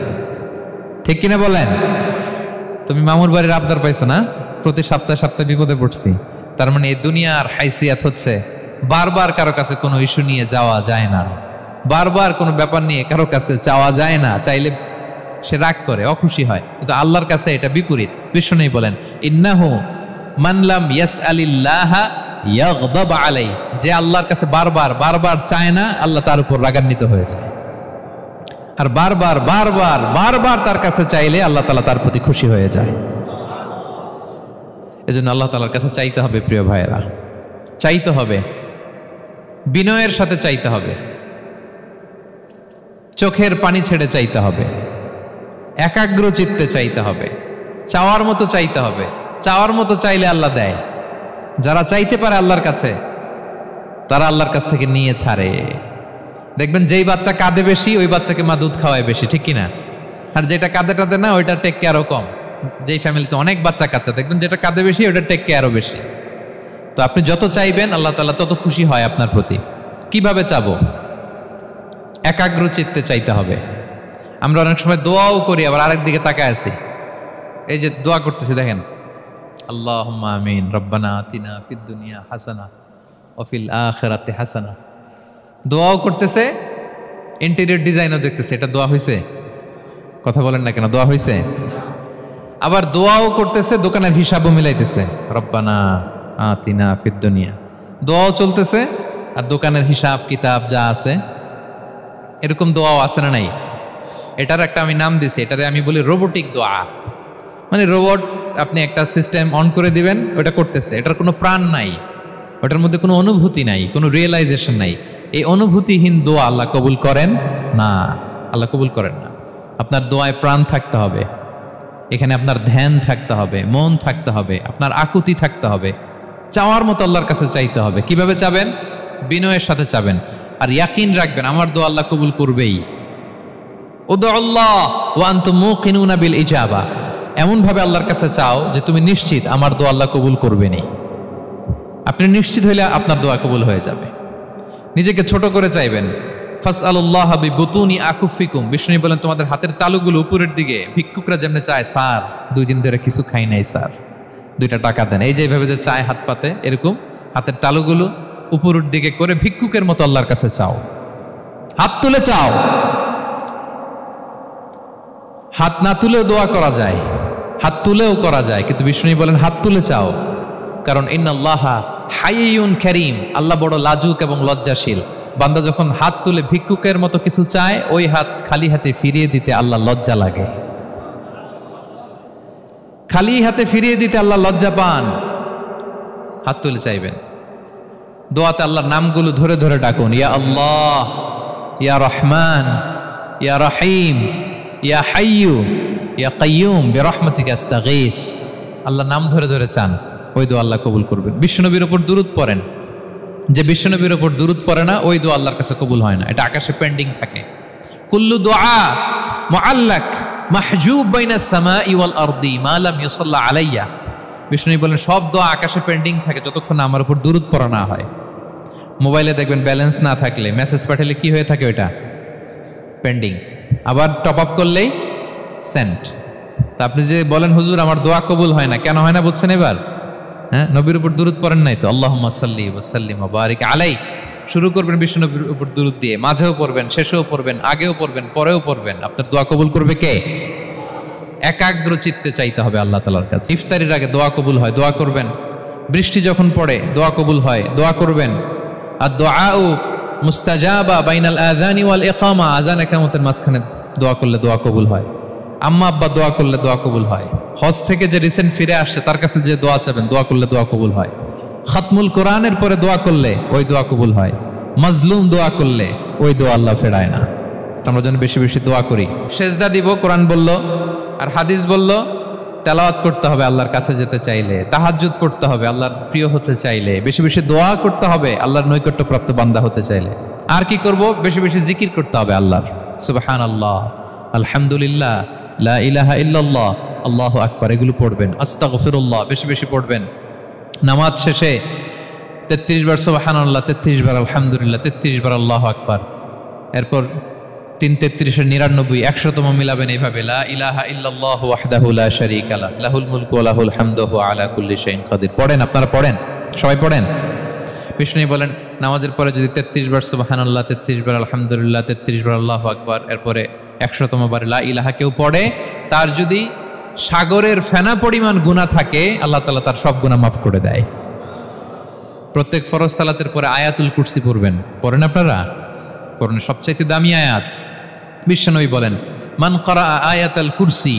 ঠিক কিনা বলেন? তুমি মামুর বাড়ির আবদার পাইছো না, প্রতি সপ্তাহে সপ্তাহে বিপদে পড়ছি। তার মানে এই দুনিয়ার হাইসিয়াত হচ্ছে বারবার কারো কাছে কোনো ইস্যু নিয়ে যাওয়া যায় না, বারবার কোনো ব্যাপার নিয়ে কারো কাছে চাওয়া যায় না। চাইলে সে রাগ করে, অখুশি হয়, কিন্তু আল্লাহর কাছে এটা বিপরীত। বিষ্ণু বলেন, ইন্নাহু মান লাম ইয়াসআলিল্লাহা ইয়াগদাব আলাই, যে আল্লাহর কাছে বারবার বারবার চায় না, আল্লাহ তার উপর রাগান্বিত হয়ে যায়। আর বারবার বারবার বারবার তার কাছে চাইলে আল্লাহ তাআলা তার প্রতি খুশি হয়ে যায়। এজন্য আল্লাহ তাআলার কাছে চাইতে হবে প্রিয় ভাইয়েরা, চাইতে হবে, বিনয়ের সাথে চাইতে হবে, চোখের পানি ছেড়ে চাইতে হবে, একাগ্র চিত্তে চাইতে হবে, চাওয়ার মতো চাইতে হবে। চাওয়ার মতো চাইলে আল্লাহ দেয়। যারা চাইতে পারে আল্লাহর কাছে, তারা আল্লাহর কাছ থেকে নিয়ে ছাড়ে। দেখবেন যেই বাচ্চা কাঁদে বেশি, ওই বাচ্চাকে মা দুধ খাওয়ায় বেশি, ঠিক কিনা? আর যেটা কাঁদে টাদে না, ওইটা টেক কেয়ারও কম। যেই ফ্যামিলিতে অনেক বাচ্চা কাচ্চা, দেখবেন যেটা কাঁদে বেশি, ওইটা টেক কেয়ারও বেশি। তো আপনি যত চাইবেন আল্লাহ তাআলা তত খুশি হয় আপনার প্রতি। কিভাবে চাবো? একাগ্র চিত্তে চাইতে হবে। আমরা অনেক সময় দোয়াও করি, আবার আরেক দিকে তাকায় আছি। এই যে দোয়া করতেছি, দেখেন, আল্লাহুম্মা আমিন, রব্বানা আতিনা ফিদ দুনিয়া হাসানা ওয়া ফিল আখিরাতি হাসানা। দোয়াও করতেছে, ইন্টেরিয়র ডিজাইনও দেখতেছে। এটা দোয়া হয়েছে? কথা বলেন না কেন? দোয়া হয়েছে? আবার দোয়াও করতেছে, দোকানের হিসাবও মিলাইতেছে, রব্বানা আতিনা ফিদ দুনিয়া। দোয়াও চলতেছে আর দোকানের হিসাব কিতাব যা আছে, এরকম দোয়াও আছে না নাই? এটার একটা আমি নাম দিছি, এটারে আমি বলি রোবোটিক দোয়া। মানে রোবট, আপনি একটা সিস্টেম অন করে দিবেন, ওটা করতেছে, এটার কোনো প্রাণ নাই, ওটার মধ্যে কোনো অনুভূতি নাই, কোনো রিয়েলাইজেশন নাই। এই অনুভূতিহীন দোয়া আল্লাহ কবুল করেন না। আল্লাহ কবুল করেন না। আপনার দোয়ায় প্রাণ থাকতে হবে, এখানে আপনার ধ্যান থাকতে হবে, মন থাকতে হবে, আপনার আকুতি থাকতে হবে, চাওয়ার মতো আল্লাহর কাছে চাইতে হবে। কিভাবে চাবেন? বিনয়ের সাথে চাবেন, আর ইয়াকিন রাখবেন আমার দোয়া আল্লাহ কবুল করবেই। উদুল্লাহ ওয়া আনতুম মুকিনুনা বিল ইজাবা, এমন ভাবে আল্লাহর কাছে চাও যে তুমি নিশ্চিত আমার দোয়া আল্লাহ কবুল করবেনই। আপনি নিশ্চিত হইলে আপনার দোয়া কবুল হয়ে যাবে। নিজেকে ছোট করে চাইবেন। ফাসআলুল্লাহ বিবুতুনি আকুফিকুম, বিষ্ণু বলেন তোমাদের হাতের তালুগুলো উপরের দিকে, ভিক্ষুকরা যেমনি চায়, স্যার 2 দিন ধরে কিছু খাই নাই স্যার, 2টা টাকা দেন, এই যে এইভাবে যে চায় হাত পাতে, এরকম হাতের তালুগুলো উপরের দিকে করে ভিক্ষুকের মতো আল্লাহর কাছে চাও, হাত তুলে চাও। হাত না তুলেও দোয়া করা যায়, হাত তুলেও করা যায়, কিন্তু বিষ্ণু বলেন হাত তুলে চাও, কারণ ইন্নাল্লাহা হাইয়ুন কারীম, আল্লাহ বড় লাজুক এবং লজ্জাশীল। বান্দা যখন হাত তুলে ভিক্ষুকের মতো কিছু চায়, ওই হাত খালি হাতে ফিরিয়ে দিতে আল্লাহ লজ্জা লাগে, খালি হাতে ফিরিয়ে দিতে আল্লাহ লজ্জা পান। হাত তুলে চাইবেন। দোয়াতে আল্লাহর নামগুলো ধরে ধরে ডাকুন, ইয়া আল্লাহ, ইয়া রহমান, ইয়া রহিম, ইয়া হাইয়ু, ইয়া কাইয়ুম বিরহমাতিকা আস্তাগীথ। আল্লাহর নাম ধরে ধরে চান, ওই দোয়া আল্লাহ কবুল করবেন। বিশ্বনবীর উপর দুরূদ পড়েন, যে বিশ্বনবীর উপর দুরূদ পড়ে না ওই দোয়া আল্লাহর কাছে কবুল হয় না, এটা আকাশে পেন্ডিং থাকে। কুল্লু দুআ মুআল্লাক মাহজুব বাইনাস সামাই ওয়াল আরদি মা লাম ইউসাল্লা আলাইয়া। বিষ্ণু বলেন সব দোয়া আকাশে পেন্ডিং থাকে যতক্ষণ আমার উপর দুরূদ পড়া না হয়। মোবাইলে দেখবেন ব্যালেন্স না থাকলে মেসেজ পাঠালে কি হয়ে থাকে, ওইটা পেন্ডিং, আবার টপ আপ করলেই সেন্ট। তা আপনি যে বলেন হুজুর আমার দোয়া কবুল হয় না, কেন হয় না বুঝছেন এবার? হ্যাঁ, নবীর উপর দুরূদ পড়েন নাই তো। আল্লাহুম্মা সাল্লি ওয়া সাল্লিম ওয়া বারিক আলাই, শুরু করবেন বিশ্ব নবীর উপর দুরূদ দিয়ে, মাঝেও পড়বেন, শেষেও পড়বেন, আগেও পড়বেন, পরেও পড়বেন। আপনার দোয়া কবুল করবে কে? একাগ্র চিত্তে চাইতে হবে আল্লাহ তাআলার কাছে। ইফতারির আগে দোয়া কবুল হয়, দোয়া করবেন। বৃষ্টি যখন পড়ে দোয়া কবুল হয়, দোয়া করবেন। আর দুআউ মুস্তাজাবা বাইনাল আযানি ওয়াল ইকামা, আযান ইকামতের মাঝখানে দোয়া করলে দোয়া কবুল হয়। আম্মা আব্বা দোয়া করলে দোয়া কবুল হয়। হজ থেকে যে রিসেন্ট ফিরে আসছে তার কাছে যে দোয়া চাবেন, দোয়া করলে দোয়া কবুল হয়। খাতমুল কোরআনের পরে দোয়া করলে ওই দোয়া কবুল হয়। মাজলুম দোয়া করলে ওই দোয়া আল্লাহ ফেরায় না। আমরা যেন বেশি বেশি দোয়া করি। সেজদা দিব, কোরআন বলল আর হাদিস বলল তেলাওয়াত করতে হবে আল্লাহর কাছে যেতে চাইলে, তাহাজ্জুদ পড়তে হবে আল্লাহর প্রিয় হতে চাইলে, বেশি বেশি দোয়া করতে হবে আল্লাহর নৈকট্যপ্রাপ্ত বান্দা হতে চাইলে। আর কি করব? বেশি বেশি জিকির করতে হবে আল্লাহর। সুবহানাল্লাহ, আলহামদুলিল্লাহ, লা ইলাহা ইল্লাল্লাহ, আল্লাহু আকবার, এগুলো পড়বেন। আস্তাগফিরুল্লাহ বেশি বেশি পড়বেন। নামাজ শেষে 33 বার সুবহানাল্লাহ, 33 বার আলহামদুলিল্লাহ, 33 বার আল্লাহু আকবার, এরপর 3 33 99 100তম মিলাবেন এইভাবে, লা ইলাহা ইল্লাল্লাহু ওয়াহদাহু লা শারীকা লাহু লাহুল মুলকু ওয়া লাহুল হামদু ওয়া হুয়া আলা কুল্লি শাইইন কাদির। পড়েন, আপনারা পড়েন, সবাই পড়েন। বিষ্ণু বলেন নামাজের পরে যদি 33 বার সুবহানাল্লাহ, 33 বার আলহামদুলিল্লাহ, 33 বার আল্লাহু আকবার, এরপরে 100তম বার লা ইলাহা কেউ পড়ে, তার যদি সাগরের ফেনা পরিমাণ গুনাহ থাকে আল্লাহ তাআলা তার সব গুনাহ মাফ করে দেয়। প্রত্যেক ফরজ সালাতের পরে আয়াতুল কুরসি পড়বেন। পড়েন আপনারা? পড়েন, সবচাইতে দামি আয়াত। বিশ্বনবী বলেন মান ক্বারা আয়াতাল কুরসি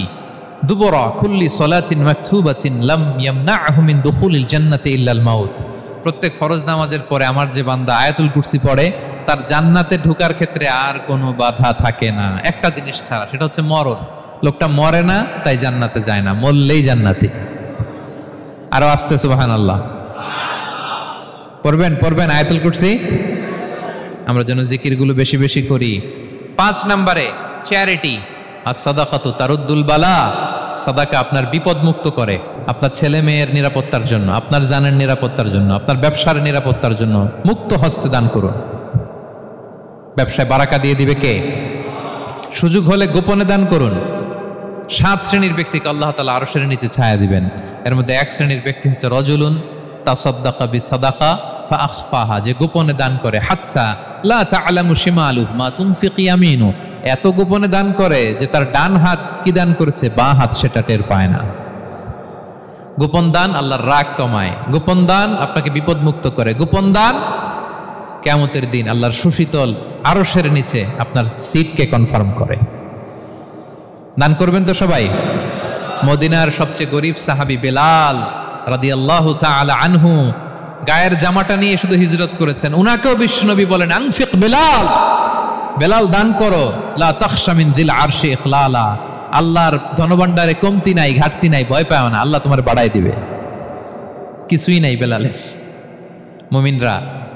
দুবরা কুল্লি সালাতিন মাকতুবাতিন লাম ইয়ামনাহু মিন দুখুলিল জান্নাতি ইল্লাল মাউত। প্রত্যেক ফরজ নামাজের পরে আমার যে বান্দা আয়াতুল কুরসি পড়ে তার জান্নাতে ঢোকার ক্ষেত্রে আর কোনো বাধা থাকে না, একটা জিনিস ছাড়া, সেটা হচ্ছে মরণ। লোকটা মরে না তাই জান্নাতে যায় না, মরলেই জান্নাতি। আরো আস্তে সুবহানাল্লাহ পড়বেন, পড়বেন আয়াতুল কুরসি। আমরা যেন জিকিরগুলো বেশি বেশি করি। 5 নম্বরে চ্যারিটি আর সাদাকাতু তারুদ্দুল বালা। সাদাকা আপনার বিপদ মুক্ত করে, আপনার ছেলে মেয়ের নিরাপত্তার জন্য, আপনার জানের নিরাপত্তার জন্য, আপনার ব্যবসার নিরাপত্তার জন্য মুক্ত হস্তে দান করুন। ব্যবসায় বারাকা দিয়ে দিবে কে? সুযোগ হলে গোপনে দান করুন। 7 শ্রেণীর ব্যক্তিকে আল্লাহ তাআলা আরশের নিচে ছায়া দিবেন। এর মধ্যে 1 শ্রেণীর ব্যক্তি হচ্ছে রজুলুন তাসাদ্দাকা বিসাদাকা ফাআখফাহা, যে গোপনে দান করে, হাত্তা লা তা'লামু শিমালুহু মা তুনফিকু ইয়ামিনু, এত গোপনে দান করে যে তার ডান হাত কি দান করেছে বাঁ হাত সেটা টের পায় না। গোপন দান আল্লাহর রাগ কমায়, গোপন দান আপনাকে বিপদ মুক্ত করে, গোপন দান কিয়ামতের দিন আল্লাহর সুশীতল আরশের নিচে আপনার সিটকে কনফার্ম করে। দান করবেন তো সবাই। মদিনার সবচেয়ে গরিব সাহাবী বেলাল রাদিয়াল্লাহু তাআলা আনহু গায়ের জামাটা নিয়ে শুধু হিজরত করেছেন, উনাকেও বিশ্বনবী বলেন আনফিক বেলাল, বেলাল দান করো, লা তাখশা মিন যিল আরশি ইখলালা, আল্লাহর ধনভাণ্ডারে কমতি নাই, ঘাটতি নাই, ভয় পাও না, আল্লাহ তোমার বাড়াই দিবে। কিছুই নাই বেলালের। মুমিনরা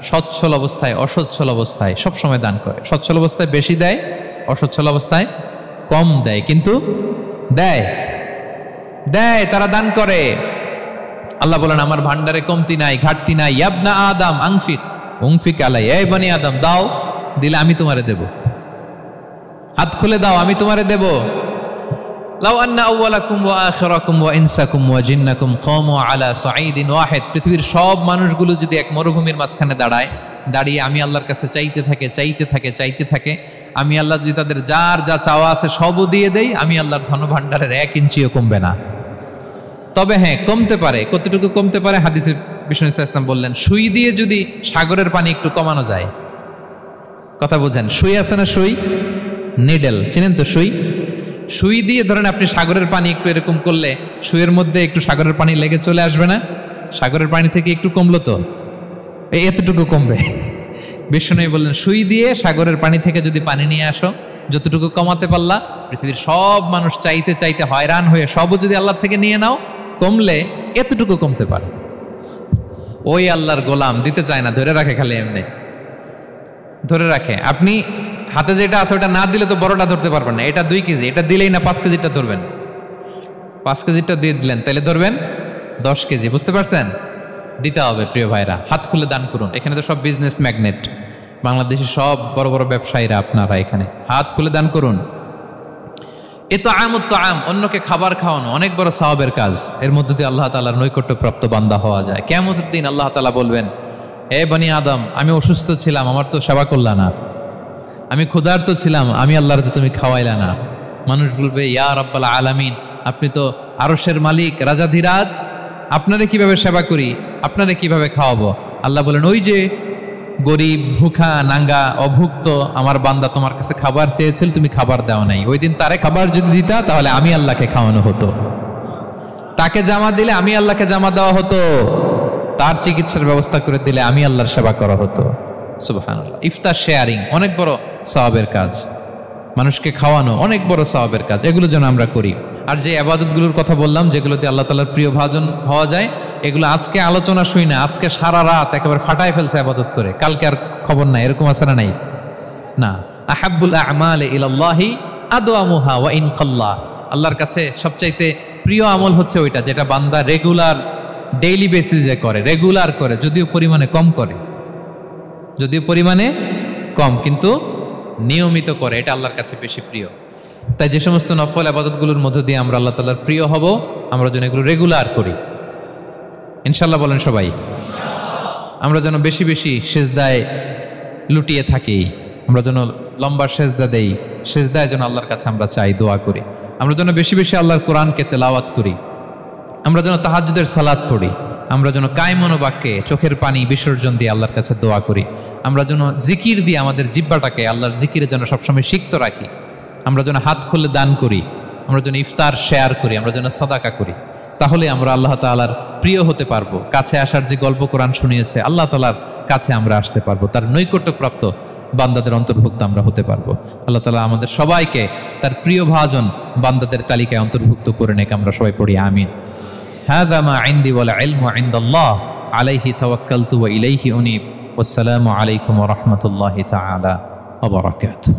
সচ্ছল অবস্থায় অসচ্ছল অবস্থায় সবসময় দান করে। সচ্ছল অবস্থায় বেশি দেয়, অসচ্ছল অবস্থায় কম দেয়, কিন্তু দেয় দেয়, তারা দান করে। আল্লাহ বলেন আমার ভান্ডারে কমতি নাই, ঘাটতি নাই। ইয়াবনা আদম আনফিক উনফিক আলাই, এই বনি আদম দাও, দিলে আমি তোমারে দেব। হাত খুলে দাও, আমি তোমারে দেব। লাউ আন্না আউওয়ালাকুম ওয়া আখিরাকুম ওয়া ইনসাকুম ওয়া জিন্নাকুম কামু আলা সাঈদিন ওয়াহিদ, পৃথিবীর সব মানুষগুলো যদি এক মরুভূমির মাঝখানে দাঁড়িয়ে আমি আল্লাহর কাছে চাইতে থাকে, আমি আল্লাহ যদি তাদের যার যা চাওয়া আছে সবও দিয়ে দেই, আমি আল্লাহর ধনভাণ্ডারের 1 ইঞ্চিও কমবে না। তবে হ্যাঁ, কমতে পারে। কতটুকু কমতে পারে? হাদিসে বিষ্ণু ইসলাম বললেন, সুই দিয়ে যদি সাগরের পানি একটু কমানো যায়। কথা বোঝেন? সুই আছে না, সুই, নিডেল, চিনেন তো সুই? সুই দিয়ে ধরেন আপনি সাগরের পানি একটু এরকম করলে সুইয়ের মধ্যে একটু সাগরের পানি লেগে চলে আসবে না? সাগরের পানি থেকে একটু কমলো তো, এতটুকু কমবে। বিষ্ণু বললেন সুই দিয়ে সাগরের পানি থেকে যদি পানি নিয়ে আসো, যতটুকু কমাতে পারলা, পৃথিবীর সব মানুষ চাইতে চাইতে হয়রান হয়ে সবও যদি আল্লাহর থেকে নিয়ে নাও, কমলে এতটুকু কমতে পারে। ওই আল্লাহর গোলাম দিতে চায় না, ধরে রাখে, খালি এমনি ধরে রাখে। আপনি হাতে যেটা আছে ওটা না দিলে তো বড়টা ধরতে পারবেন না। এটা 2 কেজি, এটা দিলেই না 5 কেজিটা ধরবেন। 5 কেজিটা দিয়ে দিলেন, তাহলে ধরবেন 10 কেজি। বুঝতে পারছেন? দিতে হবে প্রিয় ভাইরা, হাত খুলে দান করুন। এখানে তো সব বিজনেস ম্যাগনেট, বাংলাদেশের সব বড় বড় ব্যবসায়ীরা আপনারা এখানে, হাত খুলে দান করুন। এ তো আম, অন্যকে খাবার খাওয়ানো অনেক বড় সওয়াবের কাজ। এর মধ্য দিয়ে আল্লাহ তাআলার নৈকট্যপ্রাপ্ত বান্দা হওয়া যায়। কিয়ামতের দিন আল্লাহ তাআলা বলবেন, হে বনি আদম, আমি অসুস্থ ছিলাম, আমার তো সেবা করলা না। আমি ক্ষুধার্ত ছিলাম, আমি আল্লাহর তো তুমি খাওয়াইলা না। মানুষ বলবে, ইয়া রাব্বাল আলামিন, আপনি তো আরশের মালিক, রাজাধিরাজ, আপনারে কিভাবে সেবা করি, আপনারে কিভাবে খাওয়াবো? আল্লাহ বলেন, ওই যে গরিব, ভুখা, নাঙ্গা, অভুক্ত আমার বান্দা তোমার কাছে খাবার চেয়েছিল, তুমি খাবার দাও নাই। ওই দিন তারে খাবার যদি দিতা, তাহলে আমি আল্লাহকে খাওয়ানো হতো। তাকে জামা দিলে আমি আল্লাহকে জামা দেওয়া হতো। তার চিকিৎসার ব্যবস্থা করে দিলে আমি আল্লাহর সেবা করা হতো। সুবহানাল্লাহ। ইফতার শেয়ারিং অনেক বড় সওয়াবের কাজ, মানুষকে খাওয়ানো অনেক বড় সওয়াবের কাজ। এগুলো যেন আমরা করি। আর যে ইবাদতগুলোর কথা বললাম, যেগুলোতে আল্লাহ তাআলার প্রিয় ভাজন হওয়া যায়, এগুলো আজকে আলোচনা শুই না, আজকে সারা রাত একেবারে ফাটায় ফেলছে ইবাদত করে, কালকে আর খবর নাই, এরকম আছে না? নাই না। আহাব্বুল আ'মালি ইলাল্লাহি আদওয়ামুহা ওয়া ইন কাল্লা, আল্লাহর কাছে সবচাইতে প্রিয় আমল হচ্ছে ওইটা যেটা বান্দা রেগুলার, ডেইলি বেসিসে করে, রেগুলার করে, যদিও পরিমাণে কম, কিন্তু নিয়মিত করে, এটা আল্লাহর কাছে বেশি প্রিয়। তাই যে সমস্ত নফল ইবাদতগুলোর মধ্য দিয়ে আমরা আল্লাহ তাআলার প্রিয় হব, আমরা যেন এগুলো রেগুলার করি, ইনশাআল্লাহ বলেন সবাই। আমরা যেন বেশি বেশি সেজদায় লুটিয়ে থাকি, আমরা যেন লম্বা সেজদা দেই, সেজদায় যেন আল্লাহর কাছে আমরা চাই, দোয়া করি। আমরা যেন বেশি বেশি আল্লাহর কোরআনকে তেলাওয়াত করি, আমরা যেন তাহাজ্জুদের সালাত পড়ি, আমরা যেন কায়মন বাক্যে চোখের পানি বিসর্জন দিয়ে আল্লাহর কাছে দোয়া করি, আমরা যেন জিকির দিয়ে আমাদের জিহ্বাটাকে আল্লাহর জিকিরে যেন সবসময় সিক্ত রাখি, আমরা যেন হাত খুলে দান করি, আমরা যেন ইফতার শেয়ার করি, আমরা যেন সাদাকা করি। তাহলে আমরা আল্লাহ তাআলার প্রিয় হতে পারবো। কাছে আসার যে গল্প কোরআন শুনিয়েছে, আল্লাহ তাআলার কাছে আমরা আসতে পারবো, তার নৈকট্যপ্রাপ্ত বান্দাদের অন্তর্ভুক্ত আমরা হতে পারবো। আল্লাহ তাআলা আমাদের সবাইকে তার প্রিয় ভাজন বান্দাদের তালিকায় অন্তর্ভুক্ত করে নেক। আমরা সবাই পড়ি আমিন। হাযা মা ইনদি ওয়াল ইলমু ইনদাল্লাহ আলাইহি তাওয়াক্কালতু ওয়া ইলাইহি উনীব। ওয়াসসালামু আলাইকুম ওয়া রাহমাতুল্লাহি তাআলা ওয়া বারাকাতুহু।